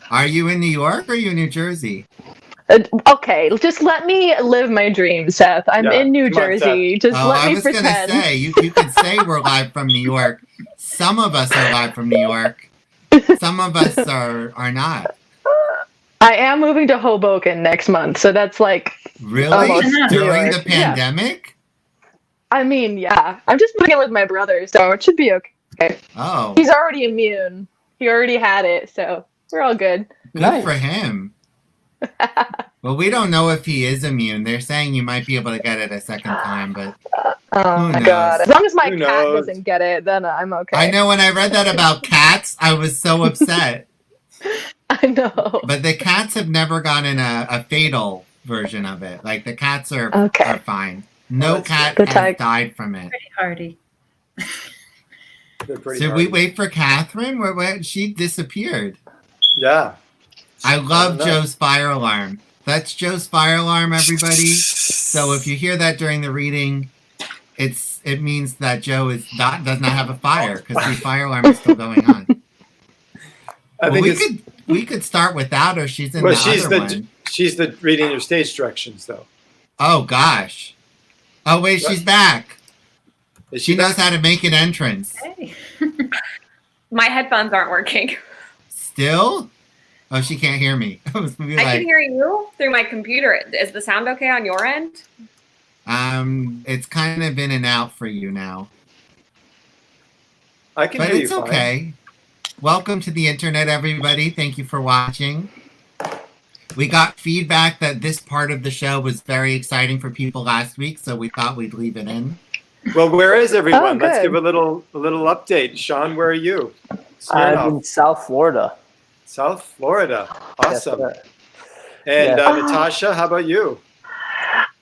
Are you in New York or are you in New Jersey? Okay, just let me live my dream, Seth. I'm in New Jersey. Just let me pretend. I was going to say, you could say we're live from New York. Some of us are live from New York. Some of us are not. I am moving to Hoboken next month, so that's like really during the pandemic. Yeah. I mean, yeah, I'm just moving in with my brother, so it should be okay. Oh, he's already immune. He already had it, so we're all good. Good for him. Well, we don't know if he is immune. They're saying you might be able to get it a second time, but oh my god! As long as my cat doesn't get it, then I'm okay. I know when I read that about cats, I was so upset. I know. But the cats have never gotten a fatal version of it. Like the cats are fine. No cat has died from it. Pretty hardy. Should we wait for Catherine? Where she disappeared. Yeah. I love Joe's fire alarm. That's Joe's fire alarm, everybody. So if you hear that during the reading, it means that Joe does not have a fire because the fire alarm is still going on. We could start without her. She's in the other one. She's the reading your stage directions, though. Oh gosh. Oh wait, she's back. She knows how to make an entrance. Hey. My headphones aren't working. Still? Oh, she can't hear me. I can hear you through my computer. Is the sound okay on your end? It's kind of in and out for you now. I can hear you fine. But it's okay. Welcome to the internet, everybody. Thank you for watching. We got feedback that this part of the show was very exciting for people last week, so we thought we'd leave it in. Well, where is everyone? Let's give a little update. Sean, where are you? I'm in South Florida. South Florida. Awesome. And Natasha, how about you?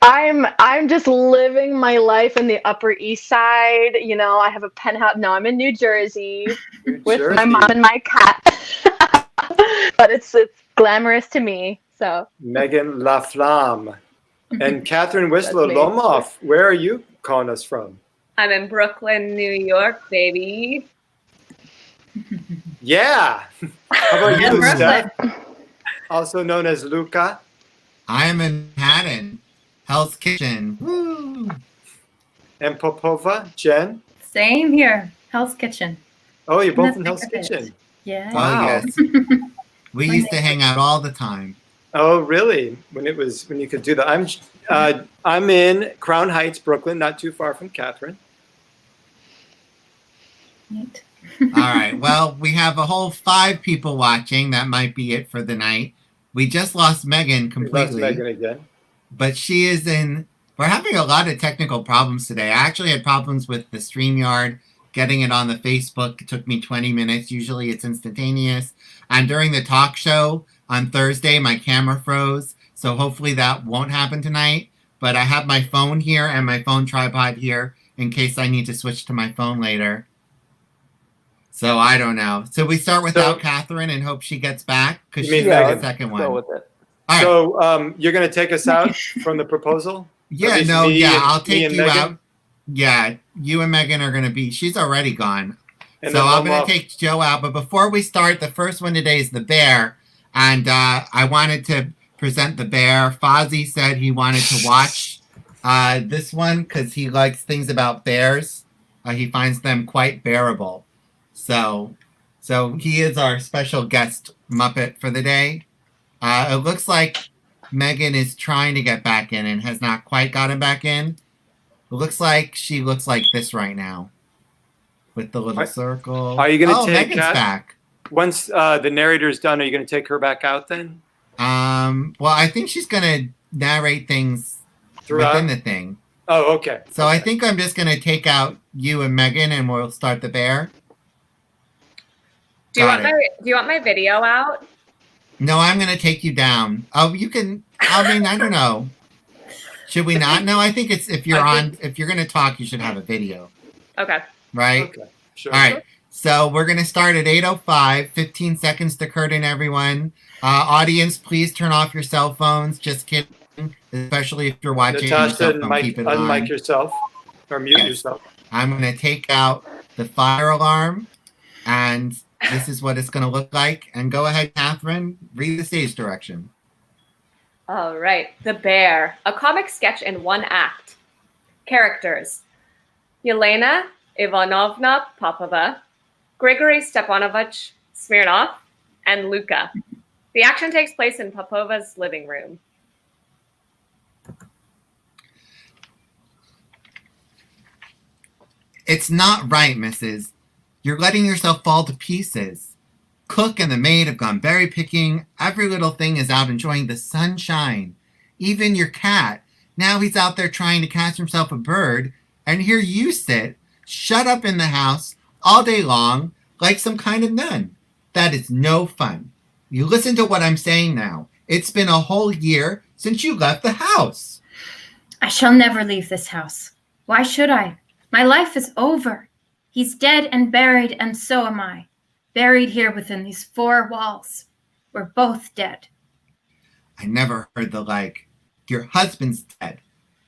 I'm just living my life in the Upper East Side. You know, I have a penthouse. No, I'm in New Jersey with my mom and my cat. But it's glamorous to me. So Megan Laflamme and Catherine Whistler Lomoff. Where are you calling us from? I'm in Brooklyn, New York, baby. Yeah. How about you, Steph? Also known as Luca. I am in Manhattan. Hell's Kitchen. Woo. And Popova, Jen? Same here. Hell's Kitchen. Oh, you're both in Hell's Kitchen. Yeah. Wow. Oh, yes. We used to hang out all the time. Oh, really? When you could do that. I'm in Crown Heights, Brooklyn, not too far from Catherine. Neat. All right. Well, we have a whole 5 people watching. That might be it for the night. We just lost Megan completely. We lost Megan again. But she is in... We're having a lot of technical problems today. I actually had problems with the StreamYard, getting it on the Facebook. It took me 20 minutes. Usually it's instantaneous. And during the talk show on Thursday, my camera froze. So hopefully that won't happen tonight. But I have my phone here and my phone tripod here in case I need to switch to my phone later. So I don't know. So we start without Catherine and hope she gets back because she's the second one. Go with it. All right. So you're going to take us out from the proposal? Yeah, I'll take you out. Yeah, you and Megan are going to be, she's already gone. So I'm going to take Joe out. But before we start, the first one today is the bear. And I wanted to present the bear. Fozzie said he wanted to watch this one because he likes things about bears. He finds them quite bearable. So he is our special guest Muppet for the day. It looks like Megan is trying to get back in and has not quite gotten back in. It looks like she looks like this right now with the little circle. Are you going to take Megan's back? Once the narrator's done, are you going to take her back out then? Well, I think she's going to narrate things within the thing. Oh, okay. So I think I'm just going to take out you and Megan and we'll start the bear. Do you want my video out? No, I'm going to take you down. Oh, you can. I mean, I don't know. Should we not? No, I think it's if you're going to talk, you should have a video. Okay. Right? Okay. Sure. All right. So we're going to start at 8:05. 15 seconds to curtain, everyone. Audience, please turn off your cell phones. Just kidding. Especially if you're watching. Natasha, unmic yourself or mute yourself. I'm going to take out the fire alarm and this is what it's going to look like. And go ahead, Catherine, read the stage direction. All right. The Bear, a comic sketch in one act. Characters: Yelena Ivanovna Popova, Grigory Stepanovich Smirnov, and Luka. The action takes place in Popova's living room. It's not right, Mrs. You're letting yourself fall to pieces. Cook and the maid have gone berry picking. Every little thing is out enjoying the sunshine. Even your cat. Now he's out there trying to catch himself a bird. And here you sit, shut up in the house all day long like some kind of nun. That is no fun. You listen to what I'm saying now. It's been a whole year since you left the house. I shall never leave this house. Why should I? My life is over. He's dead and buried, and so am I. Buried here within these four walls. We're both dead. I never heard the like. Your husband's dead.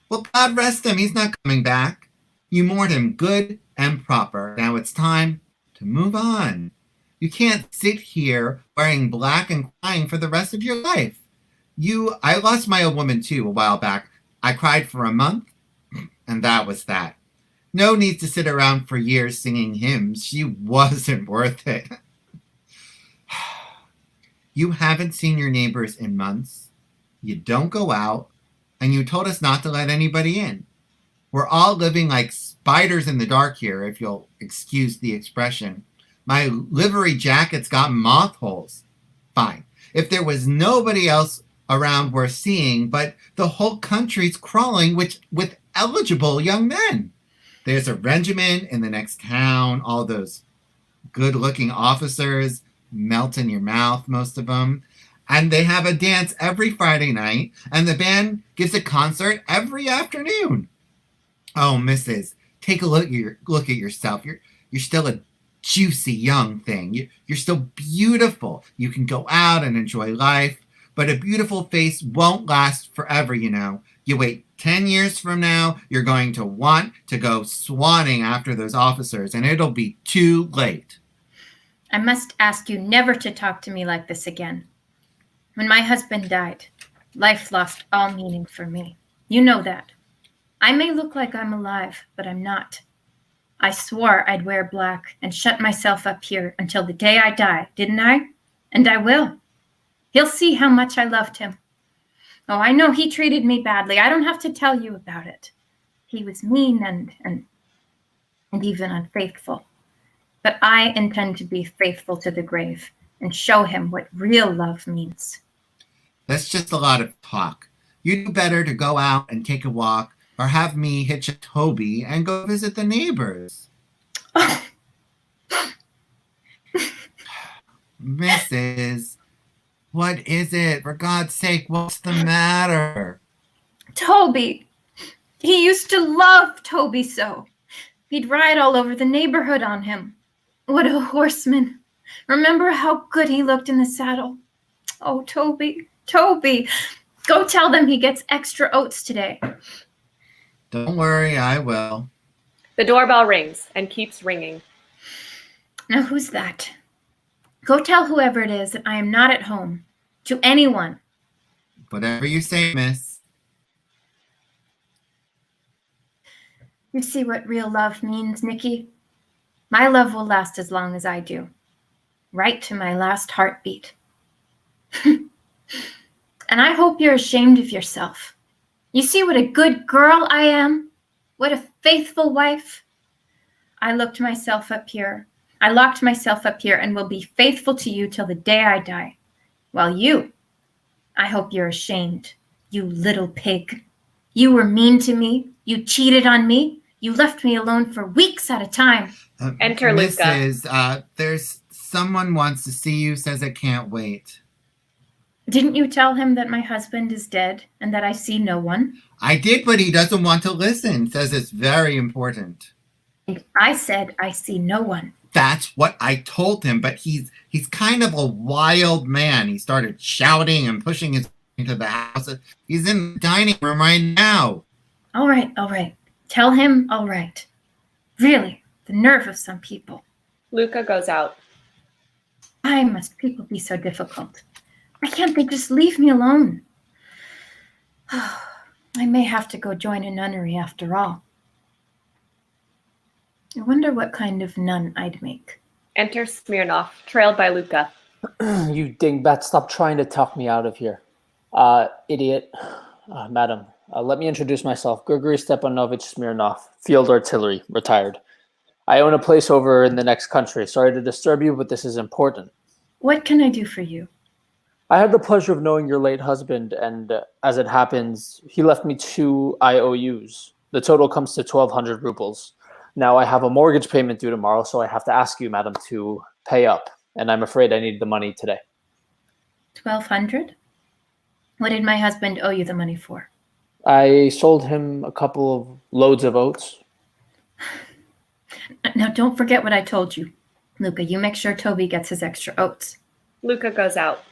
Well, God rest him. He's not coming back. You mourned him good and proper. Now it's time to move on. You can't sit here wearing black and crying for the rest of your life. I lost my old woman too a while back. I cried for a month, and that was that. No need to sit around for years singing hymns. She wasn't worth it. You haven't seen your neighbors in months. You don't go out, and you told us not to let anybody in. We're all living like spiders in the dark here, if you'll excuse the expression. My livery jacket's got moth holes. Fine. If there was nobody else around worth seeing, but the whole country's crawling with eligible young men. There's a regiment in the next town, all those good-looking officers melt in your mouth, most of them. And they have a dance every Friday night, and the band gives a concert every afternoon. Oh, Mrs., take a look at yourself. You're still a juicy young thing. You're still beautiful. You can go out and enjoy life, but a beautiful face won't last forever, you know. You wait 10 years from now, you're going to want to go swanning after those officers, and it'll be too late. I must ask you never to talk to me like this again. When my husband died, life lost all meaning for me. You know that. I may look like I'm alive, but I'm not. I swore I'd wear black and shut myself up here until the day I die, didn't I? And I will. He'll see how much I loved him. Oh, I know he treated me badly. I don't have to tell you about it. He was mean and even unfaithful. But I intend to be faithful to the grave and show him what real love means. That's just a lot of talk. You do better to go out and take a walk or have me hitch a Toby and go visit the neighbors. Oh. Mrs., what is it? For God's sake, what's the matter? Toby. He used to love Toby so. He'd ride all over the neighborhood on him. What a horseman. Remember how good he looked in the saddle? Oh, Toby, Toby. Go tell them he gets extra oats today. Don't worry, I will. The doorbell rings and keeps ringing. Now, who's that? Go tell whoever it is that I am not at home. To anyone. Whatever you say, miss. You see what real love means, Nikki? My love will last as long as I do. Right to my last heartbeat. And I hope you're ashamed of yourself. You see what a good girl I am? What a faithful wife? I locked myself up here and will be faithful to you till the day I die. While you, I hope you're ashamed, you little pig. You were mean to me. You cheated on me. You left me alone for weeks at a time. Enter Luka. Mrs., there's someone wants to see you, says it can't wait. Didn't you tell him that my husband is dead and that I see no one? I did, but he doesn't want to listen. Says it's very important. I said I see no one. That's what I told him, but he's kind of a wild man. He started shouting and pushing his way into the house. He's in the dining room right now. All right. Tell him all right. Really, the nerve of some people. Luka goes out. Why must people be so difficult? Why can't they just leave me alone? I may have to go join a nunnery after all. I wonder what kind of nun I'd make. Enter Smirnov, trailed by Luca. You dingbat, stop trying to talk me out of here. Idiot. Madam, let me introduce myself. Grigory Stepanovich Smirnov, field artillery, retired. I own a place over in the next country. Sorry to disturb you, but this is important. What can I do for you? I had the pleasure of knowing your late husband, and as it happens, he left me 2 IOUs. The total comes to 1,200 rubles. Now I have a mortgage payment due tomorrow, so I have to ask you, madam, to pay up. And I'm afraid I need the money today. 1,200? What did my husband owe you the money for? I sold him a couple of loads of oats. Now, don't forget what I told you. Luca, you make sure Toby gets his extra oats. Luca goes out.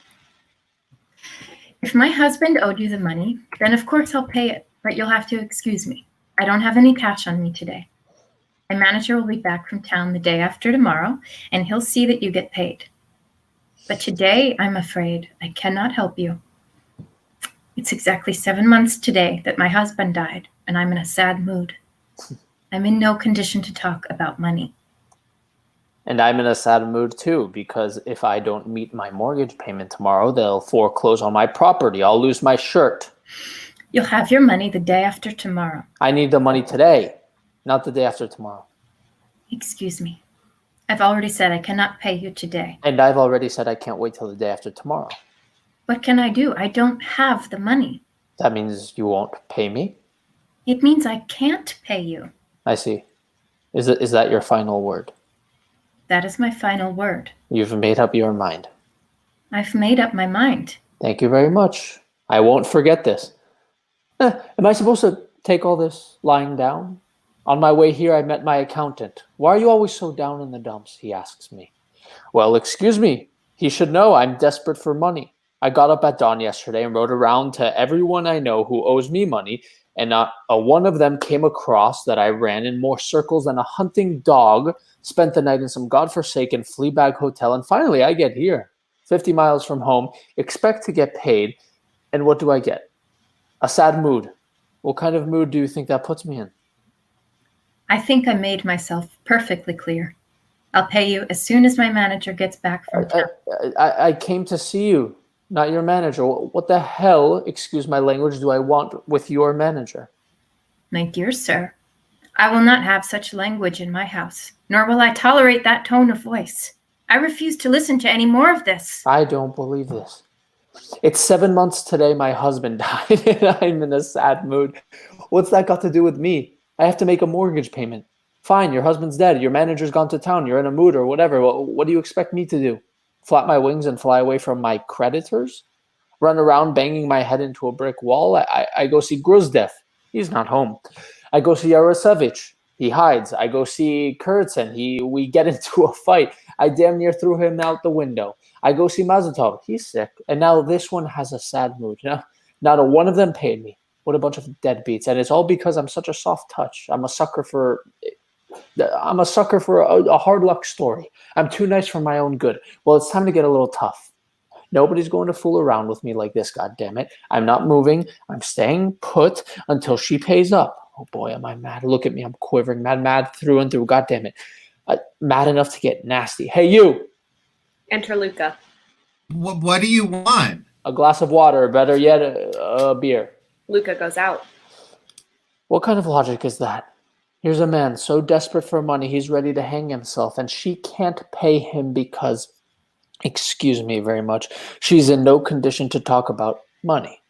If my husband owed you the money, then of course I'll pay it, but you'll have to excuse me. I don't have any cash on me today. My manager will be back from town the day after tomorrow, and he'll see that you get paid. But today, I'm afraid I cannot help you. It's exactly 7 months today that my husband died, and I'm in a sad mood. I'm in no condition to talk about money. And I'm in a sad mood too, because if I don't meet my mortgage payment tomorrow, they'll foreclose on my property. I'll lose my shirt. You'll have your money the day after tomorrow. I need the money today, not the day after tomorrow. Excuse me. I've already said I cannot pay you today. And I've already said I can't wait till the day after tomorrow. What can I do? I don't have the money. That means you won't pay me? It means I can't pay you. I see. Is that your final word? That is my final word. You've made up your mind. I've made up my mind. Thank you very much. I won't forget this. Am I supposed to take all this lying down? On my way here, I met my accountant. Why are you always so down in the dumps? He asks me. Well, excuse me. He should know I'm desperate for money. I got up at dawn yesterday and rode around to everyone I know who owes me money, and not a one of them came across that I ran in more circles than a hunting dog, spent the night in some godforsaken flea-bag hotel, and finally I get here, 50 miles from home, expect to get paid, and what do I get? A sad mood. What kind of mood do you think that puts me in? I think I made myself perfectly clear. I'll pay you as soon as my manager gets back from town. I came to see you, not your manager. What the hell, excuse my language, do I want with your manager? My dear sir, I will not have such language in my house, nor will I tolerate that tone of voice. I refuse to listen to any more of this. I don't believe this. It's 7 months today my husband died, and I'm in a sad mood. What's that got to do with me? I have to make a mortgage payment. Fine, your husband's dead. Your manager's gone to town. You're in a mood or whatever. What do you expect me to do? Flap my wings and fly away from my creditors? Run around banging my head into a brick wall? I go see Gruzdev. He's not home. I go see Yarosevich. He hides. I go see Kurtzen. We get into a fight. I damn near threw him out the window. I go see Mazatov. He's sick. And now this one has a sad mood. Not a one of them paid me. What a bunch of deadbeats. And it's all because I'm such a soft touch. I'm a sucker for a hard luck story. I'm too nice for my own good. Well, it's time to get a little tough. Nobody's going to fool around with me like this, goddammit. I'm not moving. I'm staying put until she pays up. Oh boy, am I mad. Look at me. I'm quivering. Mad through and through. Goddammit. Mad enough to get nasty. Hey, you! Enter Luca. What do you want? A glass of water. Better yet, a beer. Luca goes out. What kind of logic is that? Here's a man so desperate for money he's ready to hang himself, and she can't pay him because, excuse me very much, she's in no condition to talk about money.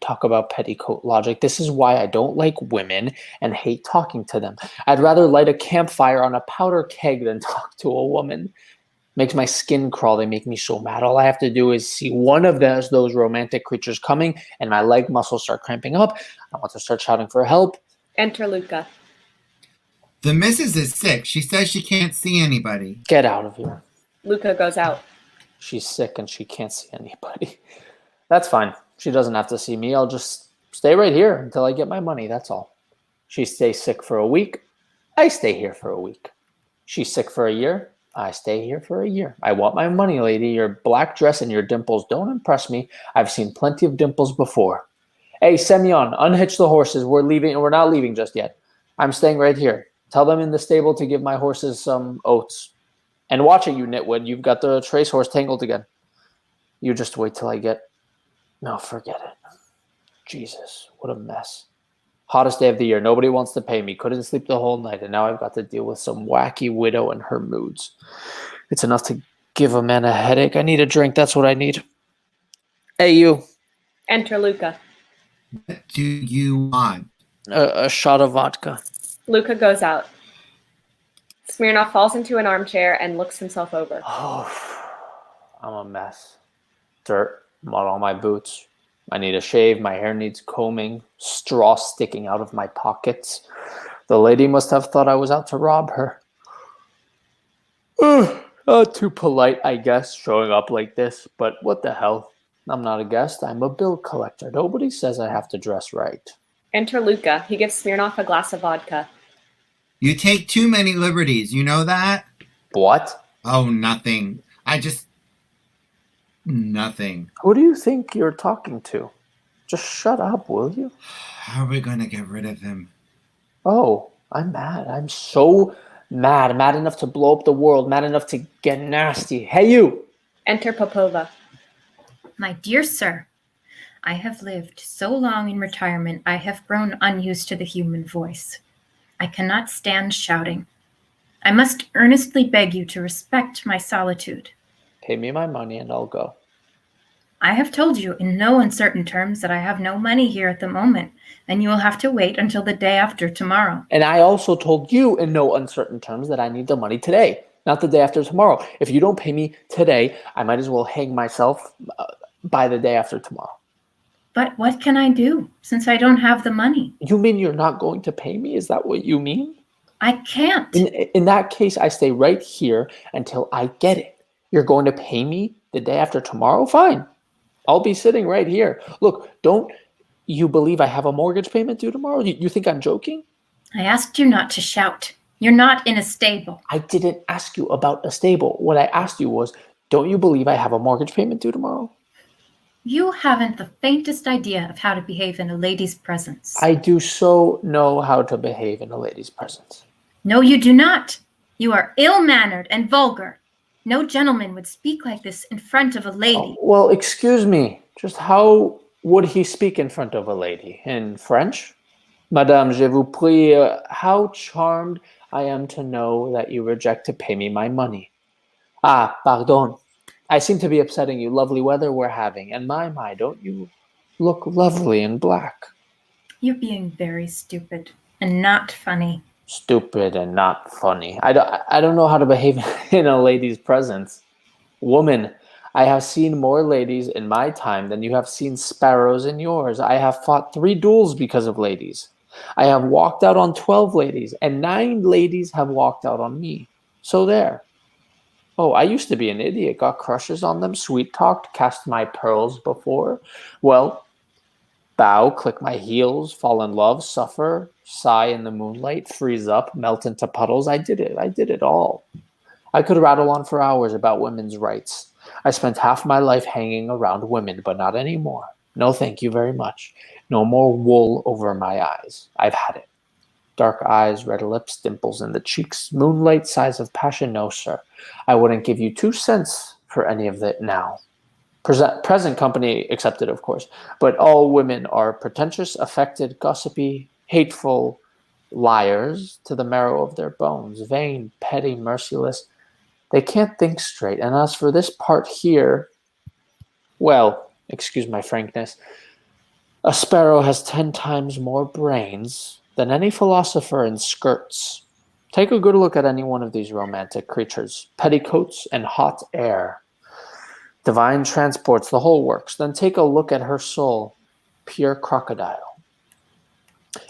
Talk about petticoat logic. This is why I don't like women and hate talking to them. I'd rather light a campfire on a powder keg than talk to a woman. Makes my skin crawl. They make me so mad. All I have to do is see one of those romantic creatures coming, and my leg muscles start cramping up. I want to start shouting for help. Enter Luca. The missus is sick. She says she can't see anybody. Get out of here. Luca goes out. She's sick and she can't see anybody. That's fine. She doesn't have to see me. I'll just stay right here until I get my money. That's all. She stays sick for a week. I stay here for a week. She's sick for a year. I stay here for a year. I want my money, lady. Your black dress and your dimples don't impress me. I've seen plenty of dimples before. Hey, Semyon, unhitch the horses. We're leaving. We're not leaving just yet. I'm staying right here. Tell them in the stable to give my horses some oats. And watch it, you nitwit. You've got the trace horse tangled again. You just wait till I get... No, forget it. Jesus, what a mess. Hottest day of the year. Nobody wants to pay me. Couldn't sleep the whole night, and now I've got to deal with some wacky widow and her moods. It's enough to give a man a headache. I need a drink. That's what I need. Hey, you. Enter Luca. What do you want? A shot of vodka. Luca goes out. Smirnoff falls into an armchair and looks himself over. Oh, I'm a mess. Dirt, mud on my boots. I need a shave. My hair needs combing. Straw sticking out of my pockets. The lady must have thought I was out to rob her. Too polite, I guess, showing up like this. But what the hell? I'm not a guest. I'm a bill collector. Nobody says I have to dress right. Enter Luca. He gives Smirnoff a glass of vodka. You take too many liberties. You know that? What? Oh, nothing. Nothing. Who do you think you're talking to? Just shut up, will you? How are we going to get rid of him? Oh, I'm mad. I'm so mad. Mad enough to blow up the world. Mad enough to get nasty. Hey, you! Enter Popova. My dear sir, I have lived so long in retirement, I have grown unused to the human voice. I cannot stand shouting. I must earnestly beg you to respect my solitude. Pay me my money and I'll go. I have told you in no uncertain terms that I have no money here at the moment, and you will have to wait until the day after tomorrow. And I also told you in no uncertain terms that I need the money today, not the day after tomorrow. If you don't pay me today, I might as well hang myself by the day after tomorrow. But what can I do, since I don't have the money? You mean you're not going to pay me? Is that what you mean? I can't. In that case, I stay right here until I get it. You're going to pay me the day after tomorrow? Fine. I'll be sitting right here. Look, don't you believe I have a mortgage payment due tomorrow? You think I'm joking? I asked you not to shout. You're not in a stable. I didn't ask you about a stable. What I asked you was, don't you believe I have a mortgage payment due tomorrow? You haven't the faintest idea of how to behave in a lady's presence. I do so know how to behave in a lady's presence. No, you do not. You are ill-mannered and vulgar. No gentleman would speak like this in front of a lady. Oh, well, excuse me. Just how would he speak in front of a lady? In French? Madame, je vous prie, how charmed I am to know that you reject to pay me my money. Ah, pardon. I seem to be upsetting you. Lovely weather we're having. And my, don't you look lovely in black? You're being very stupid and not funny. Stupid and not funny. I don't know how to behave in a lady's presence. Woman, I have seen more ladies in my time than you have seen sparrows in yours. I have fought 3 duels because of ladies. I have walked out on 12 ladies, and 9 ladies have walked out on me. So there. Oh, I used to be an idiot, got crushes on them, sweet-talked, cast my pearls before. Well, bow, click my heels, fall in love, suffer, sigh in the moonlight, freeze up, melt into puddles. I did it all. I could rattle on for hours about women's rights. I spent half my life hanging around women, but not anymore. No, thank you very much. No more wool over my eyes. I've had it. Dark eyes, red lips, dimples in the cheeks, moonlight sighs of passion, no, sir. I wouldn't give you 2 cents for any of it now. Present company accepted, of course. But all women are pretentious, affected, gossipy, hateful, liars to the marrow of their bones, vain, petty, merciless. They can't think straight. And as for this part here, well, excuse my frankness, a sparrow has 10 times more brains than any philosopher in skirts. Take a good look at any one of these romantic creatures. Petticoats and hot air. Divine transports, the whole works. Then take a look at her soul. Pure crocodile.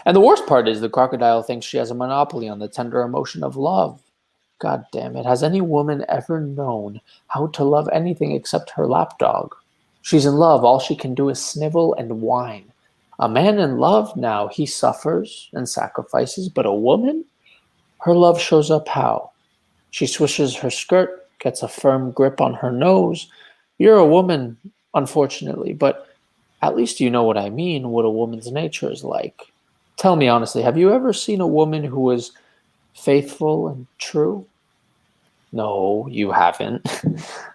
And the worst part is the crocodile thinks she has a monopoly on the tender emotion of love. God damn it. Has any woman ever known how to love anything except her lapdog? She's in love. All she can do is snivel and whine. A man in love, now, he suffers and sacrifices. But a woman? Her love shows up how? She swishes her skirt, gets a firm grip on her nose. You're a woman, unfortunately, but at least you know what I mean, what a woman's nature is like. Tell me honestly, have you ever seen a woman who was faithful and true? No, you haven't.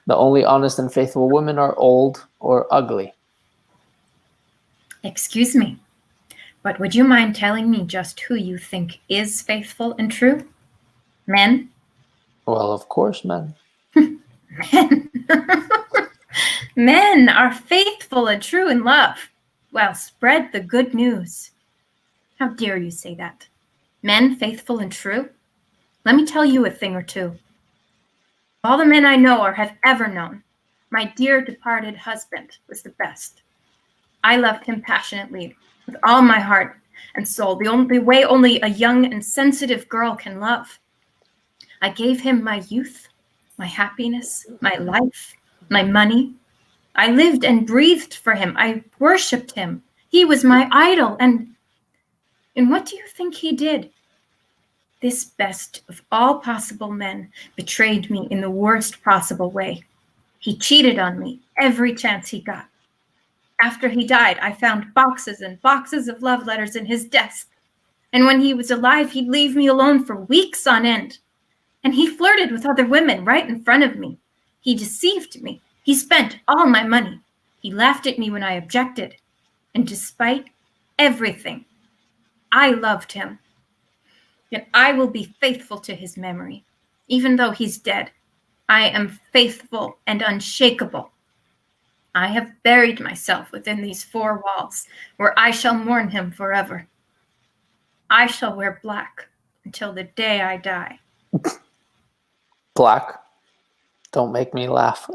The only honest and faithful women are old or ugly. Excuse me, but would you mind telling me just who you think is faithful and true? Men? Well, of course, men. Men. Men are faithful and true in love. Well, spread the good news. How dare you say that? Men faithful and true? Let me tell you a thing or two. All the men I know or have ever known, my dear departed husband was the best. I loved him passionately, with all my heart and soul, the only way only a young and sensitive girl can love. I gave him my youth, my happiness, my life, my money. I lived and breathed for him. I worshipped him. He was my idol. And what do you think he did? This best of all possible men betrayed me in the worst possible way. He cheated on me every chance he got. After he died, I found boxes and boxes of love letters in his desk. And when he was alive, he'd leave me alone for weeks on end. And he flirted with other women right in front of me. He deceived me. He spent all my money. He laughed at me when I objected. And despite everything, I loved him. Yet I will be faithful to his memory. Even though he's dead, I am faithful and unshakable. I have buried myself within these four walls, where I shall mourn him forever. I shall wear black until the day I die. Black? Don't make me laugh.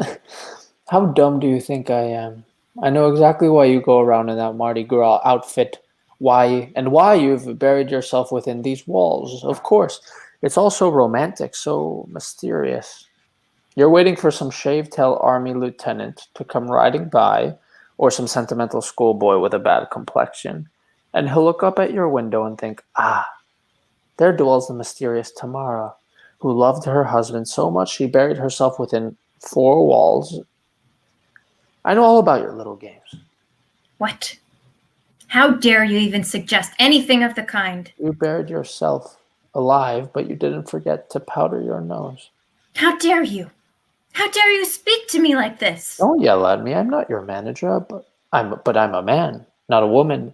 How dumb do you think I am? I know exactly why you go around in that Mardi Gras outfit. Why you've buried yourself within these walls. Of course. It's all so romantic, so mysterious. You're waiting for some shaved-tail army lieutenant to come riding by, or some sentimental schoolboy with a bad complexion, and he'll look up at your window and think, there dwells the mysterious Tamara, who loved her husband so much she buried herself within four walls. I know all about your little games. What? How dare you even suggest anything of the kind? You buried yourself alive, but you didn't forget to powder your nose. How dare you? How dare you speak to me like this? Don't yell at me. I'm not your manager, but I'm a man, not a woman.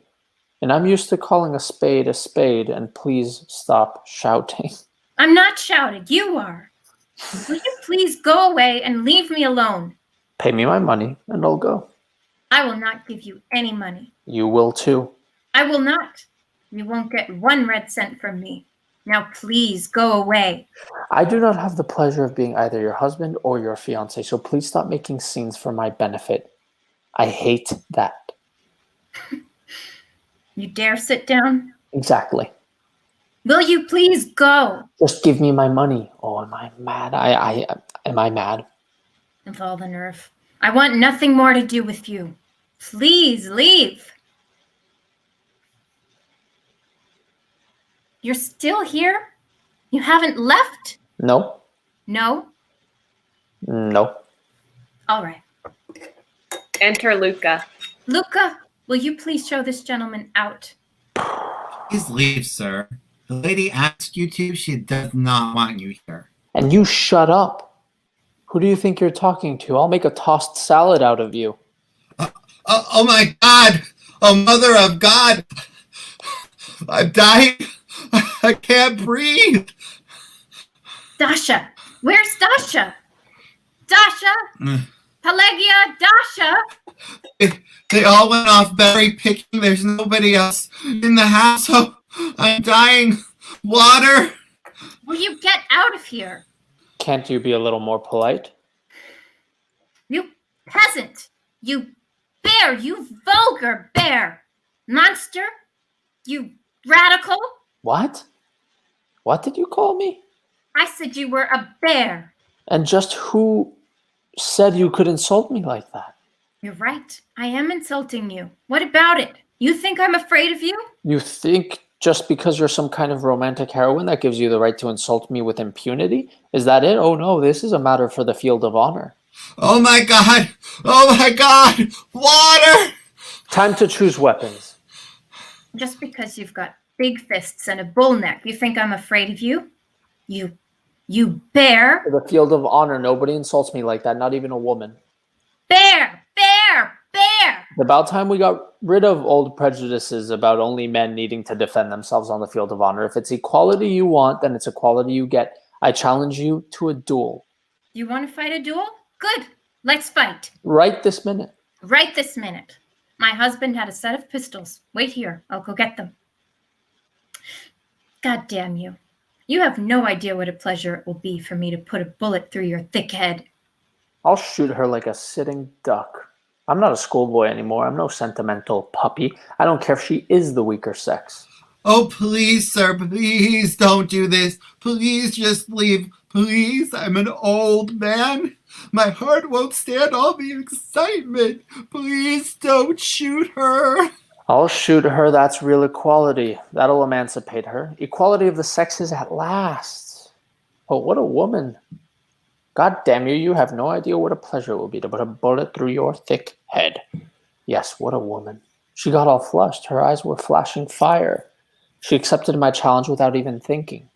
And I'm used to calling a spade, and please stop shouting. I'm not shouting. You are. Will you please go away and leave me alone? Pay me my money, and I'll go. I will not give you any money. You will too. I will not. You won't get 1 red cent from me. Now please go away. I do not have the pleasure of being either your husband or your fiancé, so please stop making scenes for my benefit. I hate that. You dare sit down? Exactly. Will you please go? Just give me my money. Oh, am I mad? Am I mad? Of all the nerve. I want nothing more to do with you. Please leave. You're still here? You haven't left? No. No? No. All right. Enter Luca. Luca, will you please show this gentleman out? Please leave, sir. The lady asked you to. She does not want you here. And you shut up. Who do you think you're talking to? I'll make a tossed salad out of you. Oh my God! Oh, Mother of God! I'm dying. I can't breathe. Dasha! Where's Dasha? Dasha! Pelagia! Dasha! They all went off berry picking. There's nobody else in the house. Oh, I'm dying. Water! Will you get out of here? Can't you be a little more polite? You peasant! You bear! You vulgar bear! Monster! You radical! What? What did you call me? I said you were a bear. And just who said you could insult me like that? You're right. I am insulting you. What about it? You think I'm afraid of you? You think Just because you're some kind of romantic heroine that gives you the right to insult me with impunity? Is that it? Oh no, this is a matter for the field of honor. Oh my god! Oh my god! Water! Time to choose weapons. Just because you've got big fists and a bull neck, you think I'm afraid of you? You bear! For the field of honor, nobody insults me like that, not even a woman. Bear! Bear! Bear! It's about time we got rid of old prejudices about only men needing to defend themselves on the field of honor. If it's equality you want, then it's equality you get. I challenge you to a duel. You want to fight a duel? Good. Let's fight. Right this minute. Right this minute. My husband had a set of pistols. Wait here. I'll go get them. God damn you. You have no idea what a pleasure it will be for me to put a bullet through your thick head. I'll shoot her like a sitting duck. I'm not a schoolboy anymore. I'm no sentimental puppy. I don't care if she is the weaker sex. Oh, please, sir, please don't do this. Please just leave. Please, I'm an old man. My heart won't stand all the excitement. Please don't shoot her. I'll shoot her. That's real equality. That'll emancipate her. Equality of the sexes at last. Oh, what a woman. God damn you, you have no idea what a pleasure it will be to put a bullet through your thick head. Yes, what a woman. She got all flushed. Her eyes were flashing fire. She accepted my challenge without even thinking.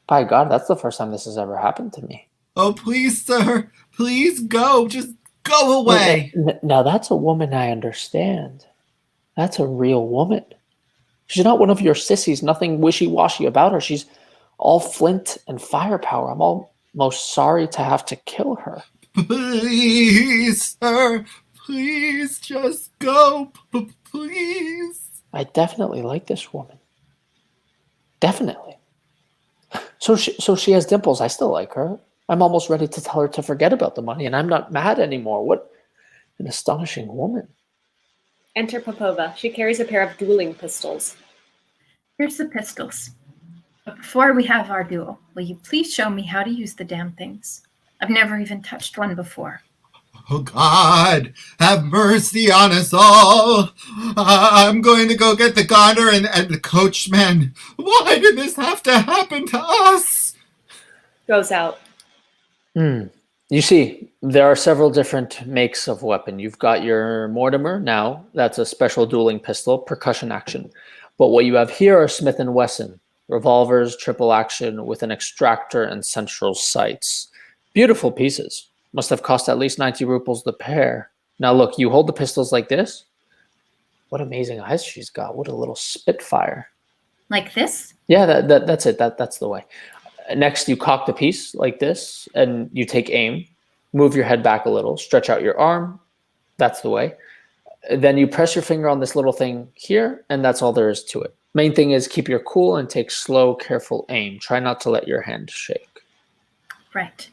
By God, that's the first time this has ever happened to me. Oh, please, sir. Please go. Just go away. Now that's a woman I understand. That's a real woman. She's not one of your sissies, nothing wishy-washy about her. She's all flint and firepower. I'm almost sorry to have to kill her. Please, sir. Please just go. Please. I definitely like this woman. Definitely. So she has dimples. I still like her. I'm almost ready to tell her to forget about the money, and I'm not mad anymore. What an astonishing woman. Enter Popova. She carries a pair of dueling pistols. Here's the pistols. But before we have our duel, will you please show me how to use the damn things? I've never even touched one before. Oh, God, have mercy on us all. I'm going to go get the gardener and the coachman. Why did this have to happen to us? Goes out. You see, there are several different makes of weapon. You've got your Mortimer now. That's a special dueling pistol, percussion action. But what you have here are Smith & Wesson, revolvers, triple action with an extractor and central sights. Beautiful pieces. Must have cost at least 90 Rubles the pair. Now look, you hold the pistols like this. What amazing eyes she's got. What a little spitfire. Like this? Yeah, that's it. That's the way. Next, you cock the piece like this, and you take aim. Move your head back a little. Stretch out your arm. That's the way. Then you press your finger on this little thing here, and that's all there is to it. Main thing is keep your cool and take slow, careful aim. Try not to let your hand shake. Right.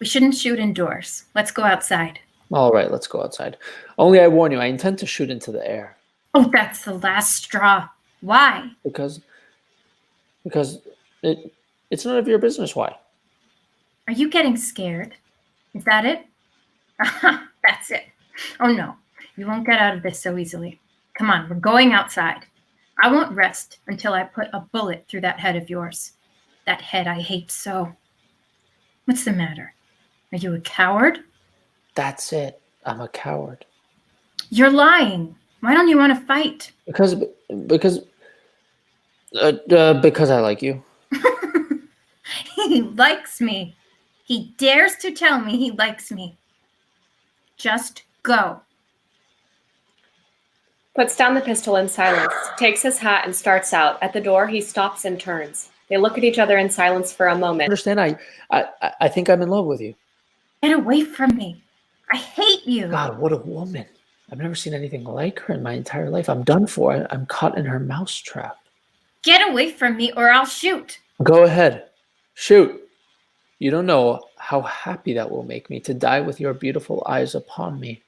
We shouldn't shoot indoors. Let's go outside. All right, let's go outside. Only I warn you, I intend to shoot into the air. Oh, that's the last straw. Why? Because it's none of your business why. Are you getting scared? Is that it? That's it. Oh, no. You won't get out of this so easily. Come on, we're going outside. I won't rest until I put a bullet through that head of yours. That head I hate so. What's the matter? Are you a coward? That's it. I'm a coward. You're lying. Why don't you want to fight? Because I like you. He likes me. He dares to tell me he likes me. Just go. Puts down the pistol in silence, takes his hat and starts out. At the door, he stops and turns. They look at each other in silence for a moment. Understand? I think I'm in love with you. Get away from me. I hate you. God, what a woman. I've never seen anything like her in my entire life. I'm done for. I'm caught in her mousetrap. Get away from me or I'll shoot. Go ahead. Shoot. You don't know how happy that will make me to die with your beautiful eyes upon me.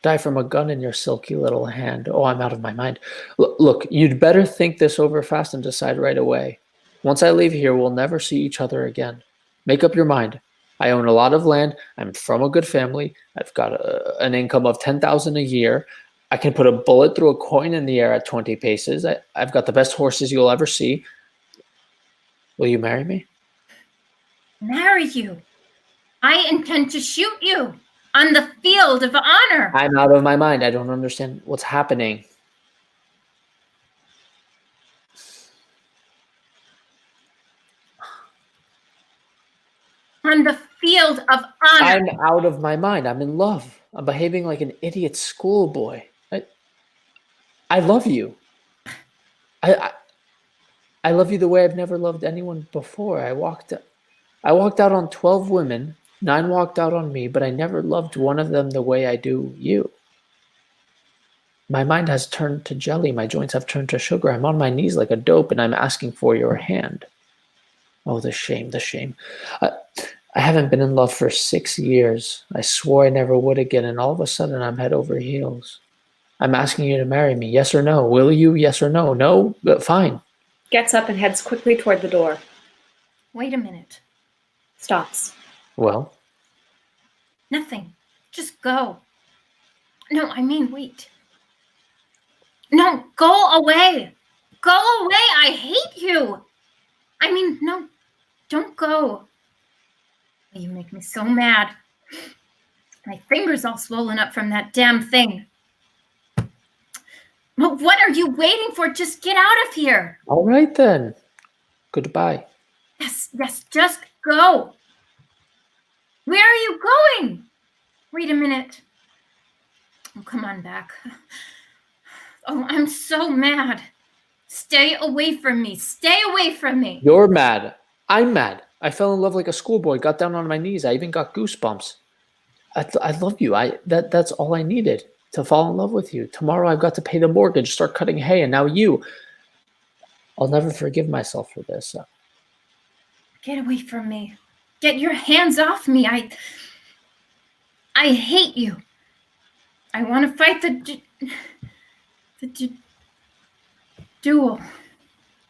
Die from a gun in your silky little hand. Oh, I'm out of my mind. Look, you'd better think this over fast and decide right away. Once I leave here, we'll never see each other again. Make up your mind. I own a lot of land. I'm from a good family. I've got an income of 10,000 a year. I can put a bullet through a coin in the air at 20 paces. I've got the best horses you'll ever see. Will you marry me? Marry you? I intend to shoot you on the field of honor. I'm out of my mind. I don't understand what's happening. On the field of honor. I'm out of my mind. I'm in love. I'm behaving like an idiot schoolboy. I love you. I love you the way I've never loved anyone before. I walked out on 12 women. 9 walked out on me, but I never loved one of them the way I do you. My mind has turned to jelly. My joints have turned to sugar. I'm on my knees like a dope, and I'm asking for your hand. Oh, the shame, the shame. I haven't been in love for 6 years. I swore I never would again, and all of a sudden I'm head over heels. I'm asking you to marry me, yes or no? Will you, yes or no? No? Fine. Gets up and heads quickly toward the door. Wait a minute. Stops. Well? Nothing. Just go. No, I mean, wait. No, go away. Go away. I hate you. I mean, no, don't go. You make me so mad. My finger's all swollen up from that damn thing. Well, what are you waiting for? Just get out of here. All right, then. Goodbye. Yes, just go. Where are you going? Wait a minute. Oh, come on back. Oh, I'm so mad. Stay away from me. Stay away from me. You're mad. I'm mad. I fell in love like a schoolboy, got down on my knees. I even got goosebumps. I love you. That's all I needed, to fall in love with you. Tomorrow I've got to pay the mortgage, start cutting hay, and now you. I'll never forgive myself for this. Get away from me. Get your hands off me. I hate you. I want to fight the duel.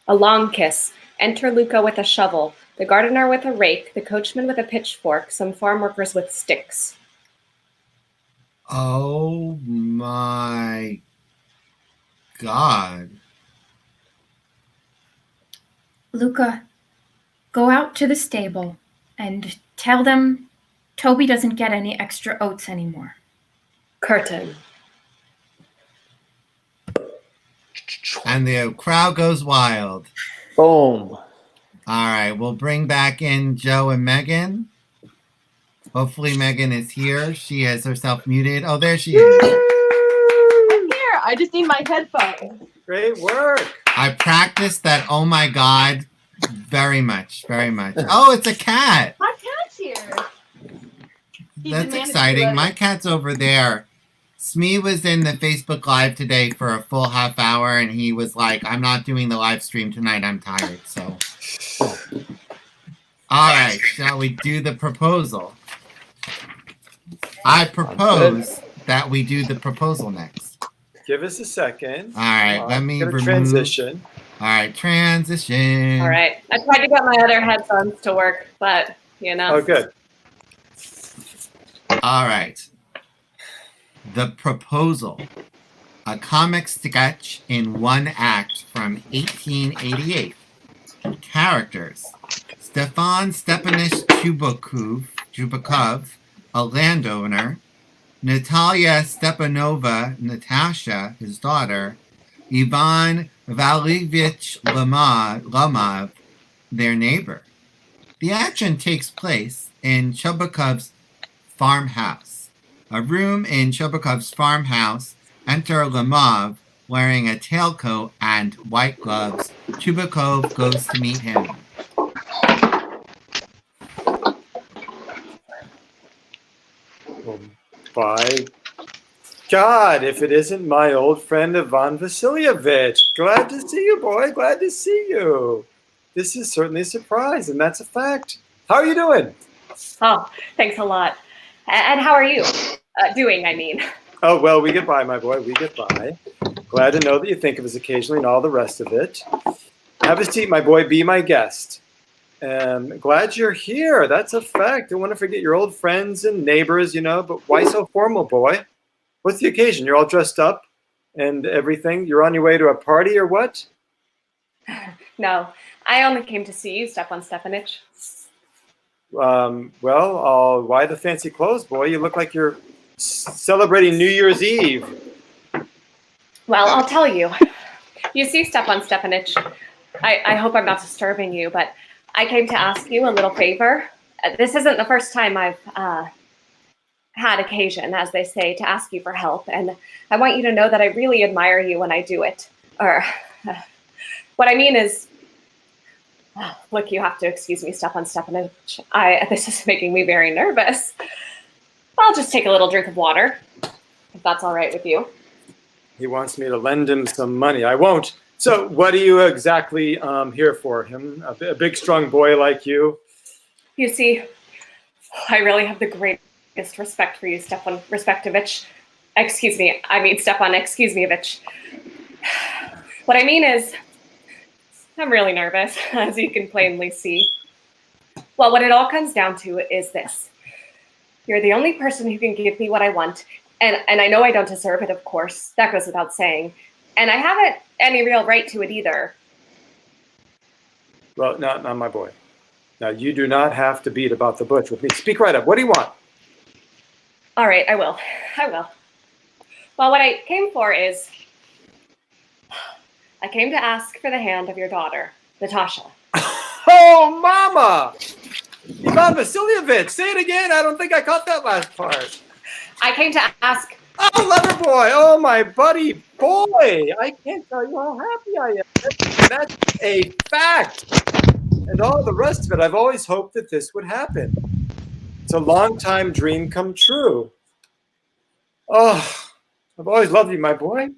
A long kiss. Enter Luca with a shovel, the gardener with a rake, the coachman with a pitchfork, some farm workers with sticks. Oh my God. Luca, go out to the stable and tell them Toby doesn't get any extra oats anymore. Curtain. And the crowd goes wild. Boom. All right, we'll bring back in Joe and Megan. Hopefully Megan is here. She has herself muted. Oh, there she is. I'm here. I just need my headphones. Great work. I practiced that, oh my God, very much, very much. Oh, it's a cat. My cat's here. That's exciting. My cat's over there. Smee was in the Facebook Live today for a full half hour, and he was like, I'm not doing the live stream tonight. I'm tired. So, all right. Shall we do the proposal? I propose that we do the proposal next. Give us a second. All right. Let me remove. Transition. All right. Transition. All right. I tried to get my other headphones to work, but, you know. Oh, good. All right. The Proposal, a comic sketch in one act from 1888. Characters: Stefan Stepanich Chubakov, a landowner; Natalia Stepanova, Natasha, his daughter; Ivan Valievich Lomov, their neighbor. The action takes place in Chubakov's farmhouse. A room in Chubakov's farmhouse. Enter Lomov wearing a tailcoat and white gloves. Chubakov goes to meet him. Well, by God, if it isn't my old friend Ivan Vasilievich. Glad to see you, boy. Glad to see you. This is certainly a surprise, and that's a fact. How are you doing? Oh, thanks a lot. And how are you? Doing, I mean. Oh, well, we get by, my boy. We get by. Glad to know that you think of us occasionally and all the rest of it. Have a seat, my boy. Be my guest. Glad you're here. That's a fact. Don't want to forget your old friends and neighbors, you know, but why so formal, boy? What's the occasion? You're all dressed up. and everything? You're on your way to a party or what? No, I only came to see you, Stepan Stepanich. Well, why the fancy clothes, boy? You look like you're celebrating New Year's Eve. Well, I'll tell you. You see, Stepan Stepanich, I hope I'm not disturbing you, but I came to ask you a little favor. This isn't the first time I've had occasion, as they say, to ask you for help, and I want you to know that I really admire you when I do it. Or, what I mean is, look, you have to excuse me, Stepan Stepanich. This is making me very nervous. I'll just take a little drink of water, if that's all right with you. He wants me to lend him some money. I won't. So what are you exactly here for? Him? A big, strong boy like you? You see, I really have the greatest respect for you, Stepan Respectovich. Excuse me, I mean Stepan Excuse-me-vich. What I mean is, I'm really nervous, as you can plainly see. Well, what it all comes down to is this. You're the only person who can give me what I want, and I know I don't deserve it, of course. That goes without saying. And I haven't any real right to it either. Well, not my boy. Now, you do not have to beat about the bush with me. Speak right up. What do you want? All right, I will. Well, what I came for is, I came to ask for the hand of your daughter, Natasha. Oh, Mama! Ivan Vasilievich, say it again. I don't think I caught that last part. I came to ask. Oh, Leather Boy! Oh, my buddy boy! I can't tell you how happy I am. That's a fact. And all the rest of it, I've always hoped that this would happen. It's a long-time dream come true. Oh, I've always loved you, my boy.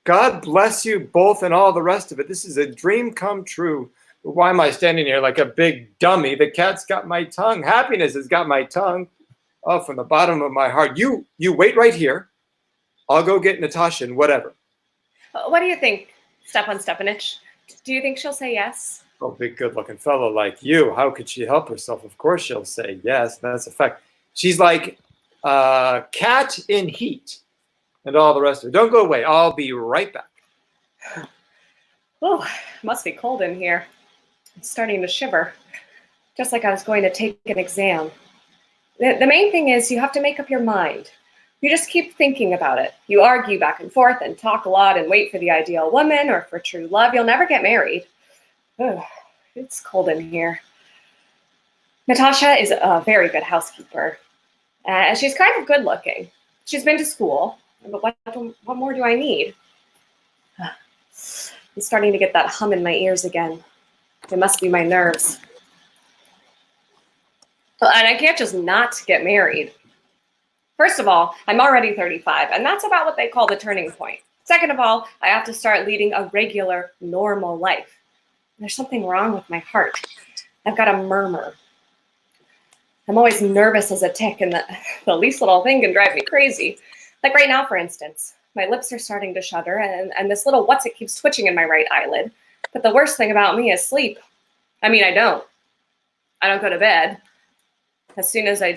God bless you both and all the rest of it. This is a dream come true. But why am I standing here like a big dummy? The cat's got my tongue. Happiness has got my tongue. Oh, from the bottom of my heart. You wait right here. I'll go get Natasha and whatever. What do you think, Stepan Stepanich? Do you think she'll say yes? Oh, big good-looking fellow like you. How could she help herself? Of course she'll say yes. That's a fact. She's like a cat in heat and all the rest of it. Don't go away. I'll be right back. Oh, must be cold in here. I'm starting to shiver, just like I was going to take an exam. The main thing is you have to make up your mind. You just keep thinking about it. You argue back and forth and talk a lot and wait for the ideal woman or for true love. You'll never get married. Ugh, it's cold in here. Natasha is a very good housekeeper. She's kind of good looking. She's been to school, but what more do I need? I'm starting to get that hum in my ears again. It must be my nerves. And I can't just not get married. First of all, I'm already 35, and that's about what they call the turning point. Second of all, I have to start leading a regular, normal life. There's something wrong with my heart. I've got a murmur. I'm always nervous as a tick, and the least little thing can drive me crazy. Like right now, for instance, my lips are starting to shudder, and this little what's-it keeps twitching in my right eyelid. But the worst thing about me is sleep. I mean, I don't go to bed. As soon as I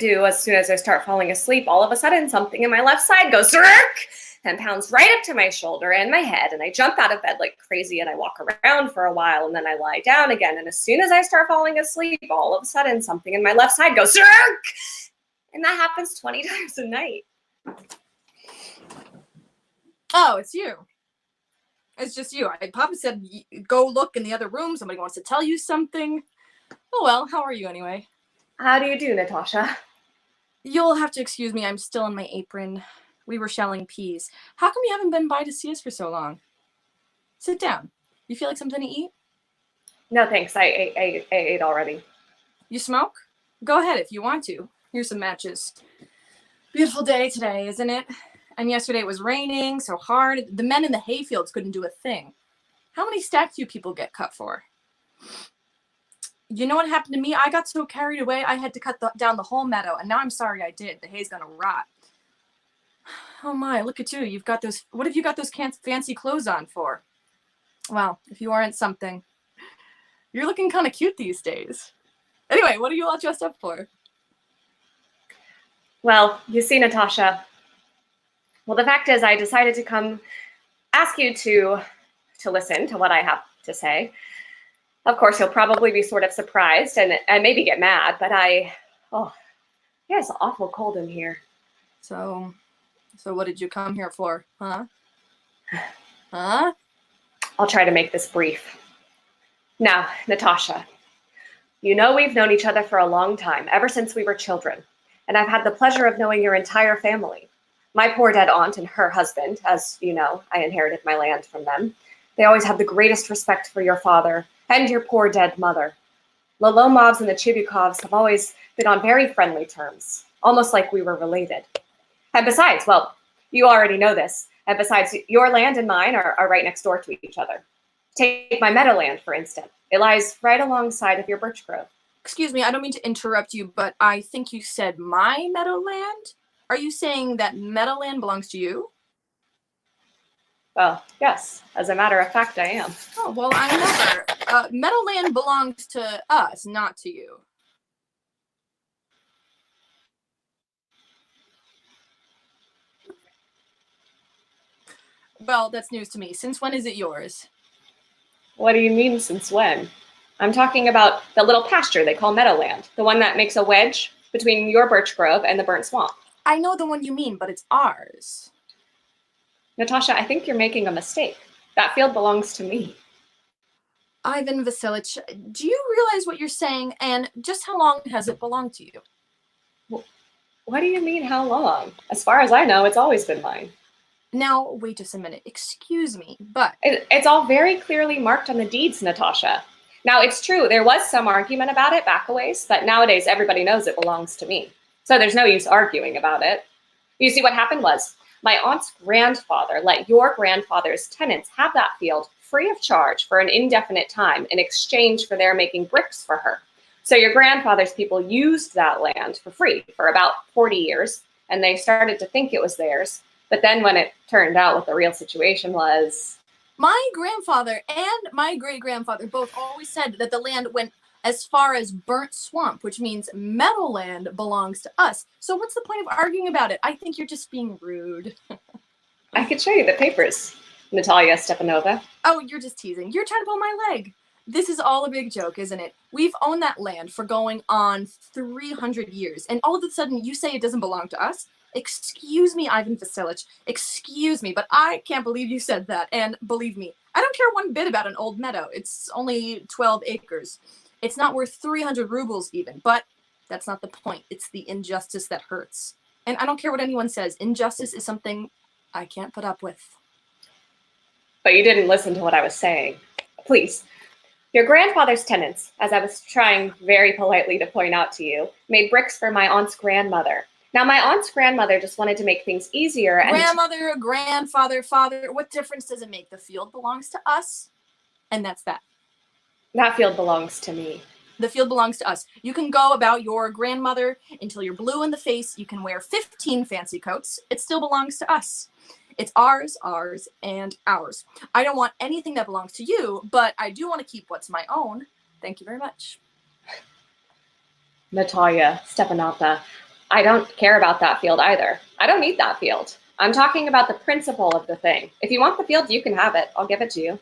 start falling asleep, all of a sudden something in my left side goes zerk and pounds right up to my shoulder and my head, and I jump out of bed like crazy, and I walk around for a while, and then I lie down again, and as soon as I start falling asleep, all of a sudden something in my left side goes zerk, and that happens 20 times a night. Oh, it's you. It's just you. Papa said go look in the other room. Somebody wants to tell you something. Oh well, how are you anyway? How do you do, Natasha? You'll have to excuse me. I'm still in my apron. We were shelling peas. How come you haven't been by to see us for so long? Sit down. You feel like something to eat? No, thanks. I ate already. You smoke? Go ahead if you want to. Here's some matches. Beautiful day today, isn't it? And yesterday it was raining so hard. The men in the hayfields couldn't do a thing. How many stacks do you people get cut for? You know what happened to me? I got so carried away, I had to cut down the whole meadow, and now I'm sorry I did. The hay's gonna rot. Oh my, look at you. You've got those, what have you got those fancy clothes on for? Well, if you aren't something, you're looking kind of cute these days. Anyway, what are you all dressed up for? Well, you see, Natasha, Well, the fact is I decided to come ask you to listen to what I have to say. Of course, you'll probably be sort of surprised and maybe get mad, but yeah, it's awful cold in here. So what did you come here for, huh? Huh? I'll try to make this brief. Now, Natasha, you know we've known each other for a long time, ever since we were children, and I've had the pleasure of knowing your entire family. My poor dead aunt and her husband, as you know, I inherited my land from them. They always had the greatest respect for your father and your poor dead mother. The Lomovs and the Chibukovs have always been on very friendly terms, almost like we were related. And besides, well, you already know this, and besides, your land and mine are right next door to each other. Take my Meadowland, for instance. It lies right alongside of your birch grove. Excuse me, I don't mean to interrupt you, but I think you said my Meadowland? Are you saying that Meadowland belongs to you? Well, yes. As a matter of fact, I am. Oh, well, I never. Meadowland belongs to us, not to you. Well, that's news to me. Since when is it yours? What do you mean, since when? I'm talking about the little pasture they call Meadowland, the one that makes a wedge between your birch grove and the burnt swamp. I know the one you mean, but it's ours. Natasha, I think you're making a mistake. That field belongs to me. Ivan Vasilich, do you realize what you're saying, and just how long has it belonged to you? Well, what do you mean, how long? As far as I know, it's always been mine. Now, wait just a minute. Excuse me, but... It's all very clearly marked on the deeds, Natasha. Now, it's true, there was some argument about it back a ways, but nowadays everybody knows it belongs to me. So there's no use arguing about it. You see, what happened was, my aunt's grandfather let your grandfather's tenants have that field free of charge for an indefinite time in exchange for their making bricks for her. So your grandfather's people used that land for free for about 40 years, and they started to think it was theirs. But then when it turned out what the real situation was... My grandfather and my great-grandfather both always said that the land went as far as burnt swamp, which means Meadowland belongs to us. So what's the point of arguing about it? I think you're just being rude. I could show you the papers, Natalia Stepanova. Oh, you're just teasing. You're trying to pull my leg. This is all a big joke, isn't it? We've owned that land for going on 300 years, and all of a sudden you say it doesn't belong to us? Excuse me, Ivan Vasilich. Excuse me, but I can't believe you said that. And believe me, I don't care one bit about an old meadow. It's only 12 acres. It's not worth 300 rubles even, but that's not the point. It's the injustice that hurts. And I don't care what anyone says. Injustice is something I can't put up with. But you didn't listen to what I was saying. Please. Your grandfather's tenants, as I was trying very politely to point out to you, made bricks for my aunt's grandmother. Now, my aunt's grandmother just wanted to make things easier. And grandmother, grandfather, father, what difference does it make? The field belongs to us, and that's that. That field belongs to me. The field belongs to us. You can go about your grandmother until you're blue in the face. You can wear 15 fancy coats. It still belongs to us. It's ours, ours, and ours. I don't want anything that belongs to you, but I do want to keep what's my own. Thank you very much. Natalia Stepanova, I don't care about that field either. I don't need that field. I'm talking about the principle of the thing. If you want the field, you can have it. I'll give it to you.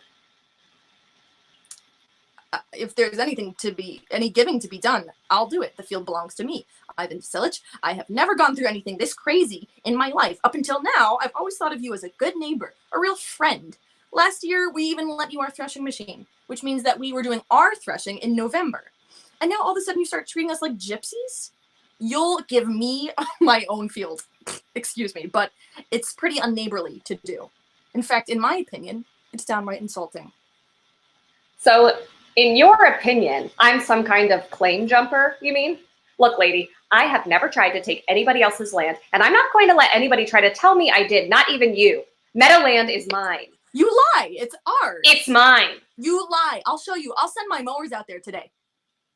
If there's any giving to be done, I'll do it. The field belongs to me. Ivan Vasilich, I have never gone through anything this crazy in my life. Up until now, I've always thought of you as a good neighbor, a real friend. Last year, we even lent you our threshing machine, which means that we were doing our threshing in November. And now all of a sudden you start treating us like gypsies? You'll give me my own field. Excuse me, but it's pretty unneighborly to do. In fact, in my opinion, it's downright insulting. So, in your opinion, I'm some kind of claim jumper, you mean? Look, lady, I have never tried to take anybody else's land, and I'm not going to let anybody try to tell me I did, not even you. Meadowland is mine. You lie. It's ours. It's mine. You lie. I'll show you. I'll send my mowers out there today.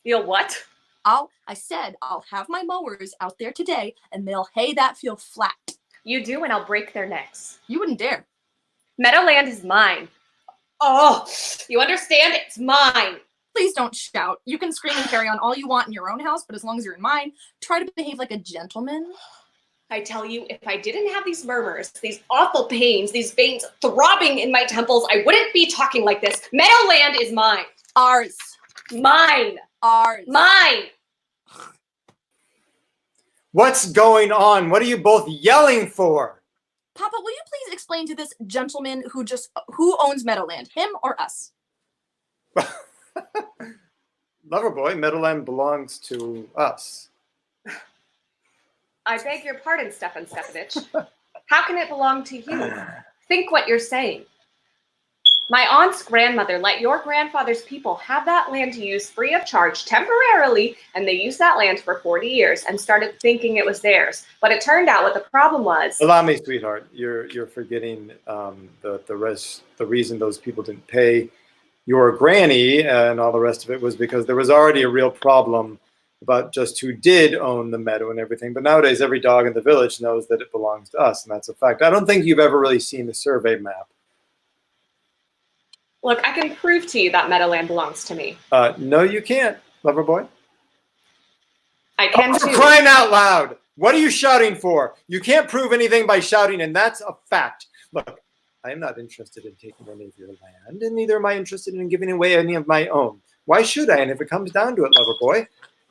You'll what? I said I'll have my mowers out there today, and they'll hay that field flat. You do, and I'll break their necks. You wouldn't dare. Meadowland is mine. Oh, you understand? It's mine. Please don't shout. You can scream and carry on all you want in your own house, but as long as you're in mine, try to behave like a gentleman. I tell you, if I didn't have these murmurs, these awful pains, these veins throbbing in my temples, I wouldn't be talking like this. Meadowland is mine. Ours. Mine. Ours. Mine. What's going on? What are you both yelling for? Papa, will you please explain to this gentleman who owns Meadowland, him or us? Loverboy, Meadowland belongs to us. I beg your pardon, Stefan Stefanich. How can it belong to you? Think what you're saying. My aunt's grandmother let your grandfather's people have that land to use free of charge temporarily, and they used that land for 40 years and started thinking it was theirs. But it turned out what the problem was. Allow me, sweetheart. You're forgetting the reason those people didn't pay your granny and all the rest of it was because there was already a real problem about just who did own the meadow and everything. But nowadays, every dog in the village knows that it belongs to us, and that's a fact. I don't think you've ever really seen the survey map. Look, I can prove to you that Meadowland belongs to me. No, you can't, Loverboy. I can For too. crying out loud! What are you shouting for? You can't prove anything by shouting, and that's a fact. Look, I am not interested in taking any of your land, and neither am I interested in giving away any of my own. Why should I? And if it comes down to it, Loverboy,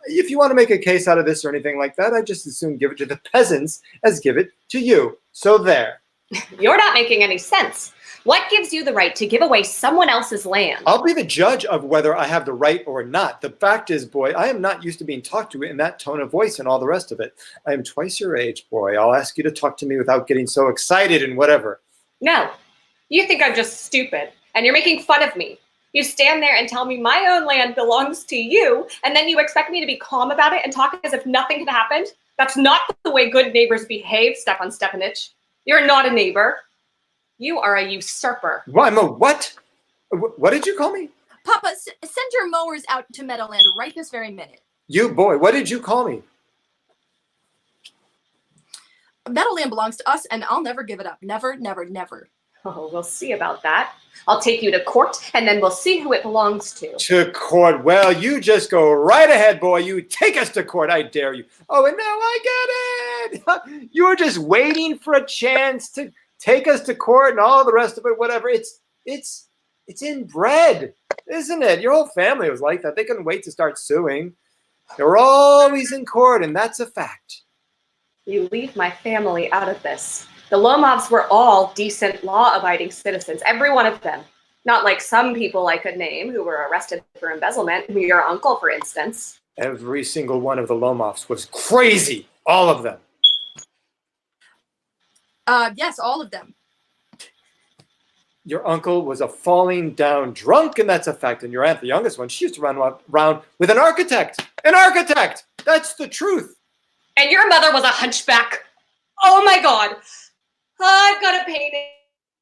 if you want to make a case out of this or anything like that, I'd just as soon give it to the peasants as give it to you. So there. You're not making any sense. What gives you the right to give away someone else's land? I'll be the judge of whether I have the right or not. The fact is, boy, I am not used to being talked to in that tone of voice and all the rest of it. I am twice your age, boy. I'll ask you to talk to me without getting so excited and whatever. No. You think I'm just stupid, and you're making fun of me. You stand there and tell me my own land belongs to you, and then you expect me to be calm about it and talk as if nothing had happened? That's not the way good neighbors behave, Stefan Stefanich. You're not a neighbor. You are a usurper. Well, I'm a what? What did you call me? Papa, send your mowers out to Meadowland right this very minute. You, boy, what did you call me? Meadowland belongs to us, and I'll never give it up. Never, never, never. Oh, we'll see about that. I'll take you to court, and then we'll see who it belongs to. To court? Well, you just go right ahead, boy. You take us to court. I dare you. Oh, and now I get it. You were just waiting for a chance to take us to court and all the rest of it, whatever. It's inbred, isn't it? Your whole family was like that. They couldn't wait to start suing. They were always in court, and that's a fact. You leave my family out of this. The Lomovs were all decent, law-abiding citizens, every one of them. Not like some people I could name who were arrested for embezzlement, your uncle, for instance. Every single one of the Lomovs was crazy. All of them. Yes, all of them. Your uncle was a falling down drunk, and that's a fact. And your aunt, the youngest one, she used to run around with an architect. An architect! That's the truth. And your mother was a hunchback. Oh my God. I've got a pain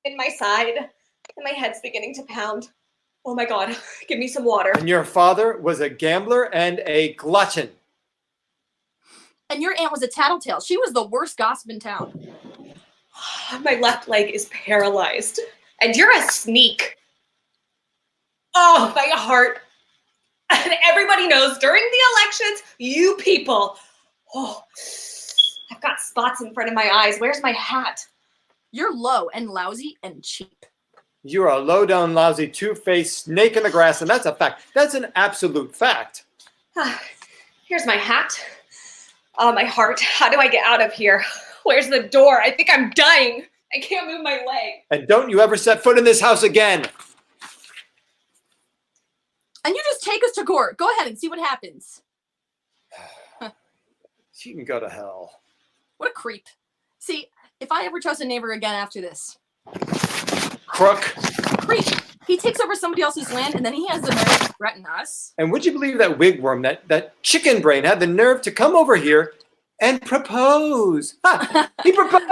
in my side, and my head's beginning to pound. Oh my God, give me some water. And your father was a gambler and a glutton. And your aunt was a tattletale. She was the worst gossip in town. My left leg is paralyzed, and you're a sneak. Oh, my heart. And everybody knows during the elections, you people. Oh, I've got spots in front of my eyes. Where's my hat? You're low and lousy and cheap. You're a low-down, lousy, two-faced snake in the grass, and that's a fact. That's an absolute fact. Here's my hat. Oh, my heart. How do I get out of here? Where's the door? I think I'm dying. I can't move my leg. And don't you ever set foot in this house again. And you just take us to court. Go ahead and see what happens. You can go to hell. What a creep. See, if I ever trust a neighbor again after this. Crook. Creep. He takes over somebody else's land, and then he has the nerve to threaten us. And would you believe that wigworm, that chicken brain, had the nerve to come over here and propose? Ha! He proposed!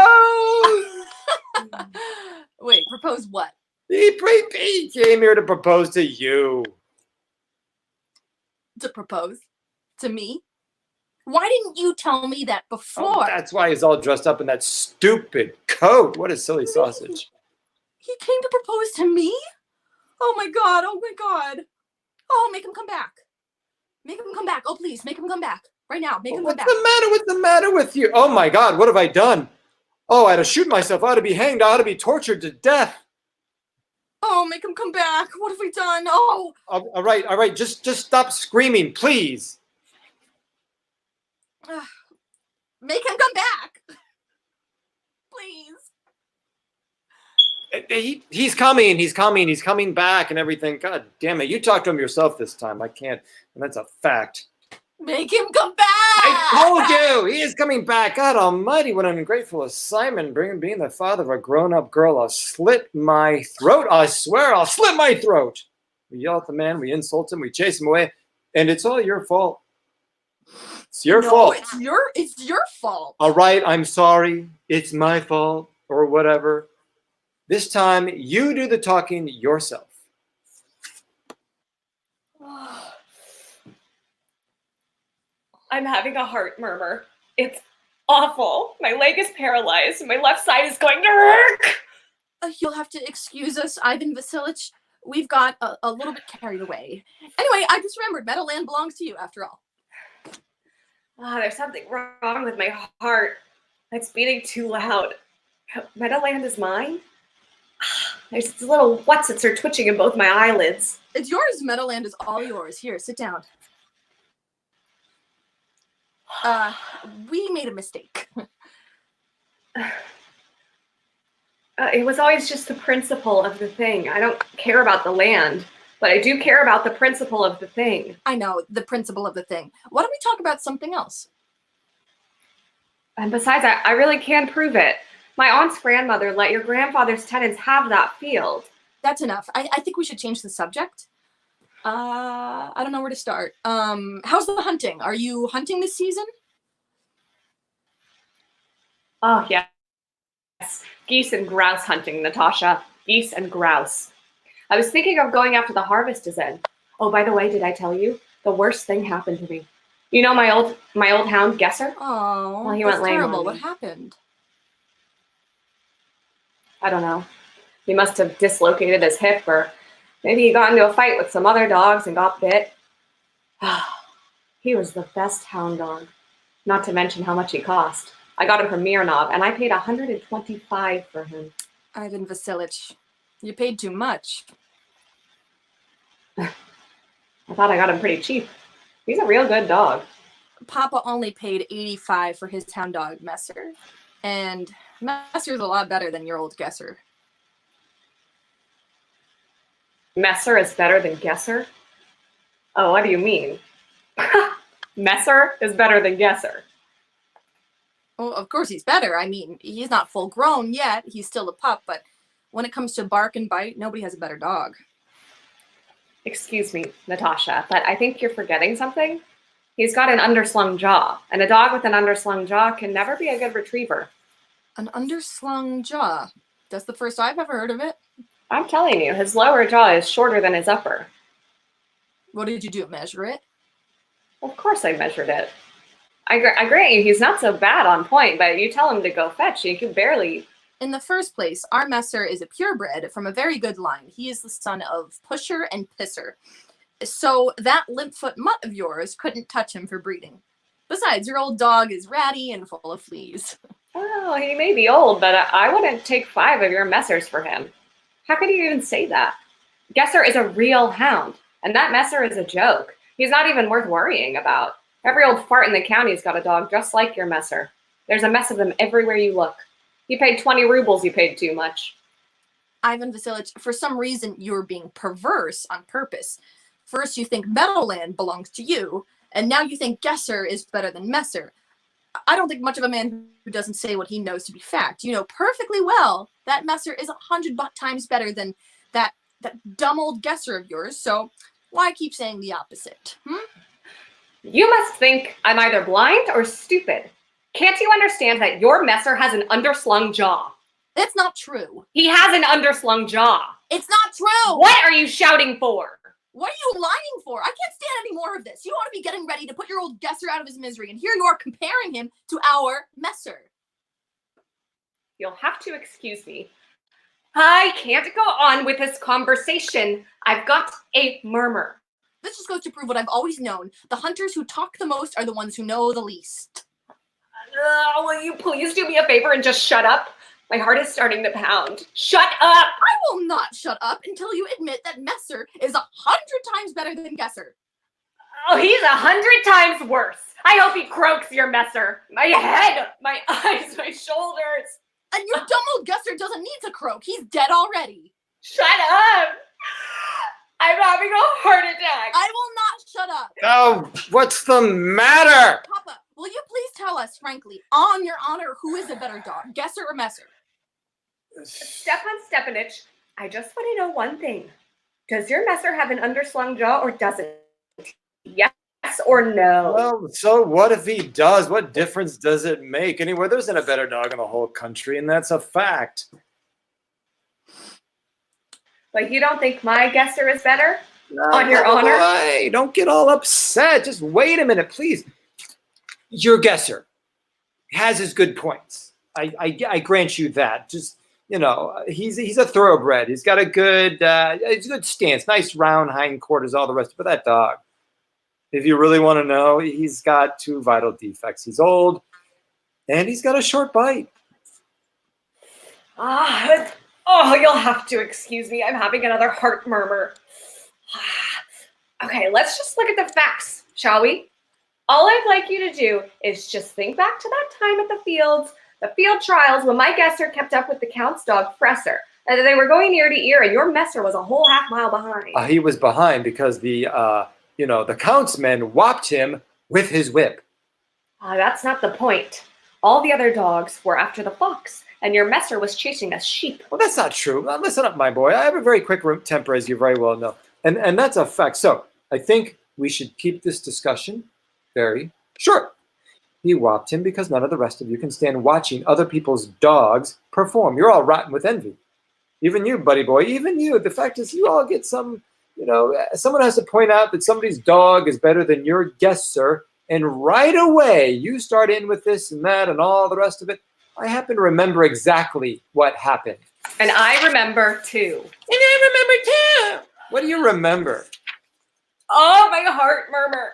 Wait, propose what? He came here to propose to you. To propose? To me? Why didn't you tell me that before? Oh, that's why he's all dressed up in that stupid coat. What a silly sausage. He came to propose to me? Oh my God, oh my God. Oh, make him come back. Make him come back. Oh, please, make him come back. Right now, make him come What's back. the matter? What's the matter with you? Oh my God, what have I done? Oh, I had to shoot myself. I ought to be hanged. I ought to be tortured to death. Oh, make him come back. What have we done? Oh. All right. Just stop screaming, please. Make him come back. Please. He's coming. He's coming back and everything. God damn it. You talk to him yourself this time. I can't. And that's a fact. Make him come back. I told you. He is coming back. God almighty. What an ungrateful assignment. Being the father of a grown-up girl. I'll slit my throat. I swear I'll slit my throat. We yell at the man. We insult him. We chase him away. And it's all your fault. It's your fault. It's your fault. All right. I'm sorry. It's my fault or whatever. This time, you do the talking yourself. I'm having a heart murmur. It's awful. My leg is paralyzed. My left side is going to hurt. You'll have to excuse us, Ivan Vasilich. We've got a little bit carried away. Anyway, I just remembered Meadowland belongs to you after all. There's something wrong with my heart. It's beating too loud. Meadowland is mine? There's these little whatsits are twitching in both my eyelids. It's yours. Meadowland is all yours. Here, sit down. We made a mistake. It was always just the principle of the thing. I don't care about the land, but I do care about the principle of the thing. I know, the principle of the thing. Why don't we talk about something else? And besides, I really can prove it. My aunt's grandmother let your grandfather's tenants have that field. That's enough. I think we should change the subject. I don't know where to start. How's the hunting? Are you hunting this season? Oh, yes. Geese and grouse hunting, Natasha. Geese and grouse. I was thinking of going after the harvest is in. Oh, by the way, did I tell you? The worst thing happened to me. You know my old hound, Gesser? Oh, well, he that's went lame terrible. on me. What happened? I don't know. He must have dislocated his hip, or maybe he got into a fight with some other dogs and got bit. He was the best hound dog. Not to mention how much he cost. I got him from Mironov, and I paid $125 for him. Ivan Vasilich, you paid too much. I thought I got him pretty cheap. He's a real good dog. Papa only paid $85 for his hound dog, Messer. And Messer's a lot better than your old Gesser. Messer is better than Gesser? Oh, what do you mean? Messer is better than Gesser. Well, of course he's better. I mean, he's not full grown yet. He's still a pup, but when it comes to bark and bite, nobody has a better dog. Excuse me, Natasha, but I think you're forgetting something. He's got an underslung jaw, and a dog with an underslung jaw can never be a good retriever. An underslung jaw? That's the first I've ever heard of it. I'm telling you, his lower jaw is shorter than his upper. What did you do, measure it? Of course I measured it. I grant you, he's not so bad on point, but you tell him to go fetch, he can barely... In the first place, our Messer is a purebred from a very good line. He is the son of Pusher and Pisser. So that limpfoot mutt of yours couldn't touch him for breeding. Besides, your old dog is ratty and full of fleas. Oh, he may be old, but I wouldn't take 5 of your Messers for him. How could you even say that? Gesser is a real hound, and that Messer is a joke. He's not even worth worrying about. Every old fart in the county's got a dog just like your Messer. There's a mess of them everywhere you look. You paid 20 rubles, you paid too much. Ivan Vasilich, for some reason you're being perverse on purpose. First you think Meadowland belongs to you, and now you think Gesser is better than Messer. I don't think much of a man who doesn't say what he knows to be fact. You know perfectly well that Messer is 100 times better than that dumb old Gesser of yours, so why keep saying the opposite? You must think I'm either blind or stupid. Can't you understand that your Messer has an underslung jaw? It's not true. He has an underslung jaw. It's not true. What are you shouting for? What are you lying for? I can't stand any more of this. You ought to be getting ready to put your old Gesser out of his misery, and here you are comparing him to our Messer. You'll have to excuse me. I can't go on with this conversation. I've got a murmur. This just goes to prove what I've always known. The hunters who talk the most are the ones who know the least. Will you please do me a favor and just shut up? My heart is starting to pound. Shut up! I will not shut up until you admit that Messer is 100 times better than Gesser. Oh, he's 100 times worse. I hope he croaks your Messer. My head, my eyes, my shoulders. And your dumb old Gesser doesn't need to croak. He's dead already. Shut up! I'm having a heart attack. I will not shut up. Oh, what's the matter? Papa, will you please tell us, frankly, on your honor, who is a better dog, Gesser or Messer? Stepan Stepanich, I just want to know one thing. Does your Messer have an underslung jaw or doesn't? Yes or no? Well, so what if he does? What difference does it make? Anyway, there isn't a better dog in the whole country, and that's a fact. But you don't think my Gesser is better? No, On your honor? Hey, don't get all upset. Just wait a minute, please. Your Gesser has his good points. I grant you that. Just, you know, he's a thoroughbred. He's got a good stance, nice round hindquarters, all the rest. But that dog, if you really want to know, he's got 2 vital defects. He's old, and he's got a short bite. Oh, you'll have to excuse me. I'm having another heart murmur. Okay, let's just look at the facts, shall we? All I'd like you to do is just think back to that time at the field trials when my Gesser kept up with the Count's dog, Fresser, and they were going ear to ear, and your Messer was a whole half mile behind. He was behind because the Count's men whopped him with his whip. That's not the point. All the other dogs were after the fox, and your Messer was chasing a sheep. Well, that's not true. Now, listen up, my boy. I have a very quick temper, as you very well know. And that's a fact. So I think we should keep this discussion very short. He whopped him because none of the rest of you can stand watching other people's dogs perform. You're all rotten with envy. Even you, buddy boy. Even you. The fact is you all get some, someone has to point out that somebody's dog is better than your Gesser. And right away, you start in with this and that and all the rest of it. I happen to remember exactly what happened. And I remember too. And I remember too. What do you remember? Oh, my heart murmur.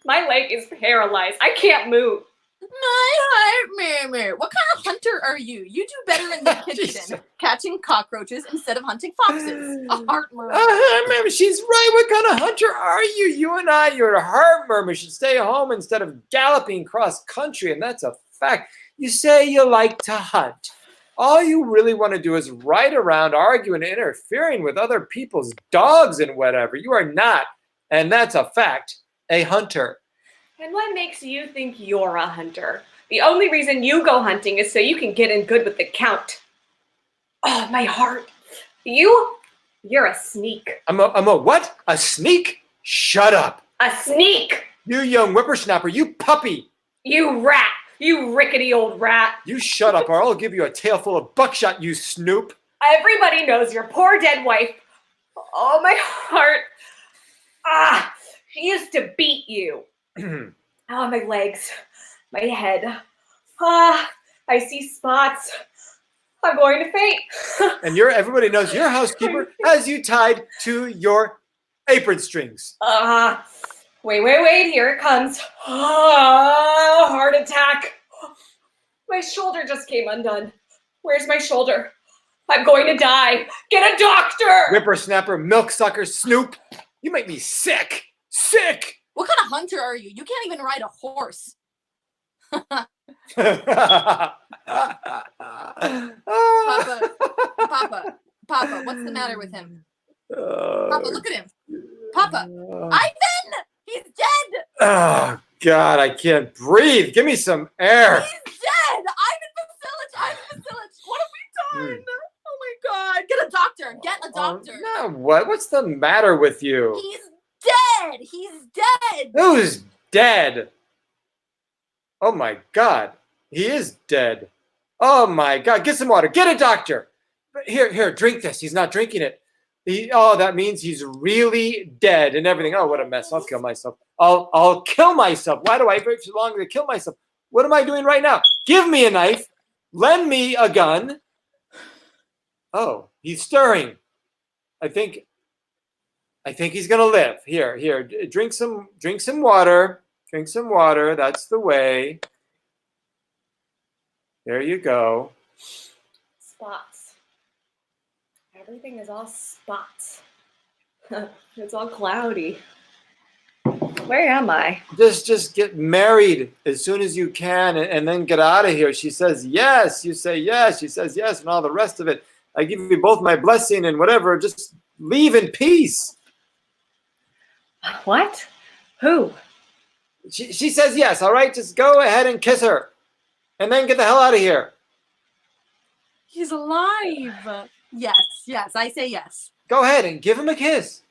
My leg is paralyzed. I can't move. My heart murmur. What kind of hunter are you? You do better in the kitchen, catching cockroaches instead of hunting foxes. A heart murmur. Murmur, she's right. What kind of hunter are you? You and I, your heart murmur, should stay home instead of galloping cross country, and that's a fact. You say you like to hunt. All you really want to do is ride around arguing and interfering with other people's dogs and whatever. You are not, and that's a fact, a hunter. And what makes you think you're a hunter? The only reason you go hunting is so you can get in good with the Count. Oh, my heart. You're a sneak. I'm a what? A sneak? Shut up. A sneak. You young whippersnapper, you puppy. You rat. You rickety old rat. You shut up or I'll give you a tail full of buckshot, you snoop. Everybody knows your poor dead wife. Oh, my heart. She used to beat you. Oh, my legs. My head. I see spots. I'm going to faint. And everybody knows your housekeeper has you tied to your apron strings. Wait, here it comes. Heart attack. My shoulder just came undone. Where's my shoulder? I'm going to die. Get a doctor! Whippersnapper, milksucker, snoop. You make me sick. Sick! What kind of hunter are you? You can't even ride a horse. Papa, what's the matter with him? Papa, look at him. Papa, Ivan! He's dead! Oh, God, I can't breathe. Give me some air. He's dead! Ivan Vasilich! What have we done? Oh, my God. Get a doctor. Get a doctor. No, what? What's the matter with you? He's dead! He's dead! Who's dead? Oh, my God. He is dead. Oh, my God. Get some water. Get a doctor. Here, drink this. He's not drinking it. That means he's really dead and everything. Oh, what a mess. I'll kill myself. I'll kill myself. Why do I wait so long to kill myself? What am I doing right now? Give me a knife. Lend me a gun. Oh, he's stirring. I think I think he's gonna live. Here, drink some water. Drink some water. That's the way. There you go. Spots. Everything is all spots. It's all cloudy. Where am I? Just get married as soon as you can and then get out of here. She says yes. You say yes. She says yes, and all the rest of it. I give you both my blessing and whatever. Just leave in peace. What? Who? She says yes. All right, just go ahead and kiss her, and then get the hell out of here. He's alive. Yes, I say yes. Go ahead and give him a kiss.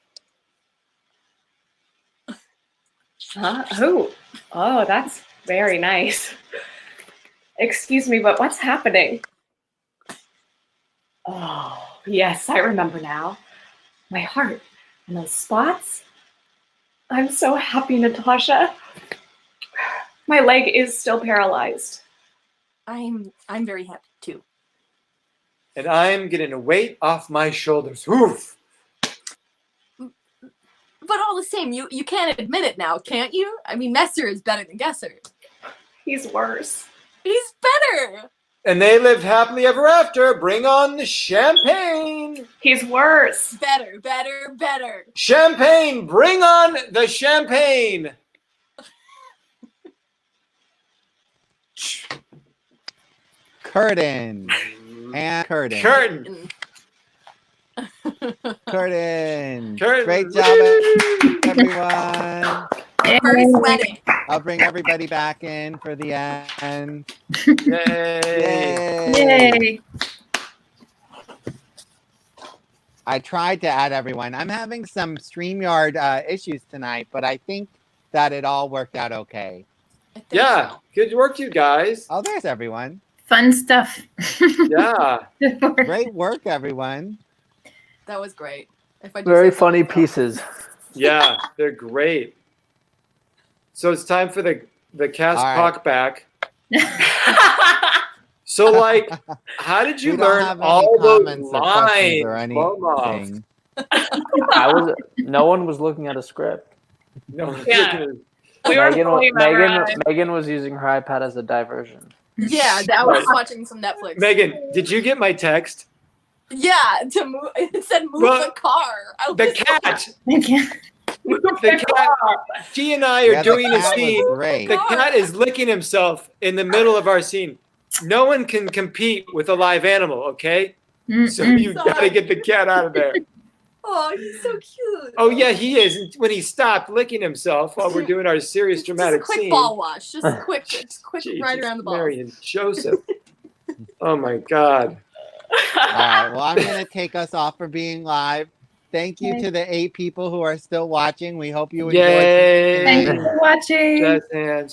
Who? Oh, that's very nice. Excuse me, but what's happening? Oh, yes, I remember now. My heart and those spots. I'm so happy, Natasha. My leg is still paralyzed. I'm very happy too. And I'm getting a weight off my shoulders. Oof. But all the same, you can't admit it now, can't you? I mean, Messer is better than Gesser. He's worse. He's better. And they lived happily ever after. Bring on the champagne. He's worse. Better. Champagne. Bring on the champagne. Curtain. And curtain. Curtain. Curtain. Curtain. Great job, everyone. Very sweaty. I'll bring everybody back in for the end. Yay. Yay. I tried to add everyone. I'm having some StreamYard issues tonight, but I think that it all worked out okay. Yeah. Good work, you guys. Oh, there's everyone. Fun stuff. Yeah. Great work, everyone. That was great. Very funny pieces. Yeah, they're great. So it's time for the cast All right. talk back. So, like, how did you We don't learn have any all those comments or questions lines? or Momma? anything. No one was looking at a script. No, Yeah. We were fully memorized. Megan was using her iPad as a diversion. Yeah, I was watching some Netflix. Megan, did you get my text? Yeah, to move. It said move Well, the car. The cat. The cat. She and I are Yeah, the doing a cat was scene. great. The cat is licking himself in the middle of our scene. No one can compete with a live animal, okay? So you gotta get the cat out of there. Oh, he's so cute. Oh yeah, he is. And when he stopped licking himself while we're doing our serious dramatic Just a quick scene. ball wash. Just quick right Jesus, around the ball. Mary and Joseph. Oh my God. All right. Well, I'm going to take us off for being live. Thank you to the 8 people who are still watching. We hope you enjoyed. Yay. Thank you for watching. Jazz hands.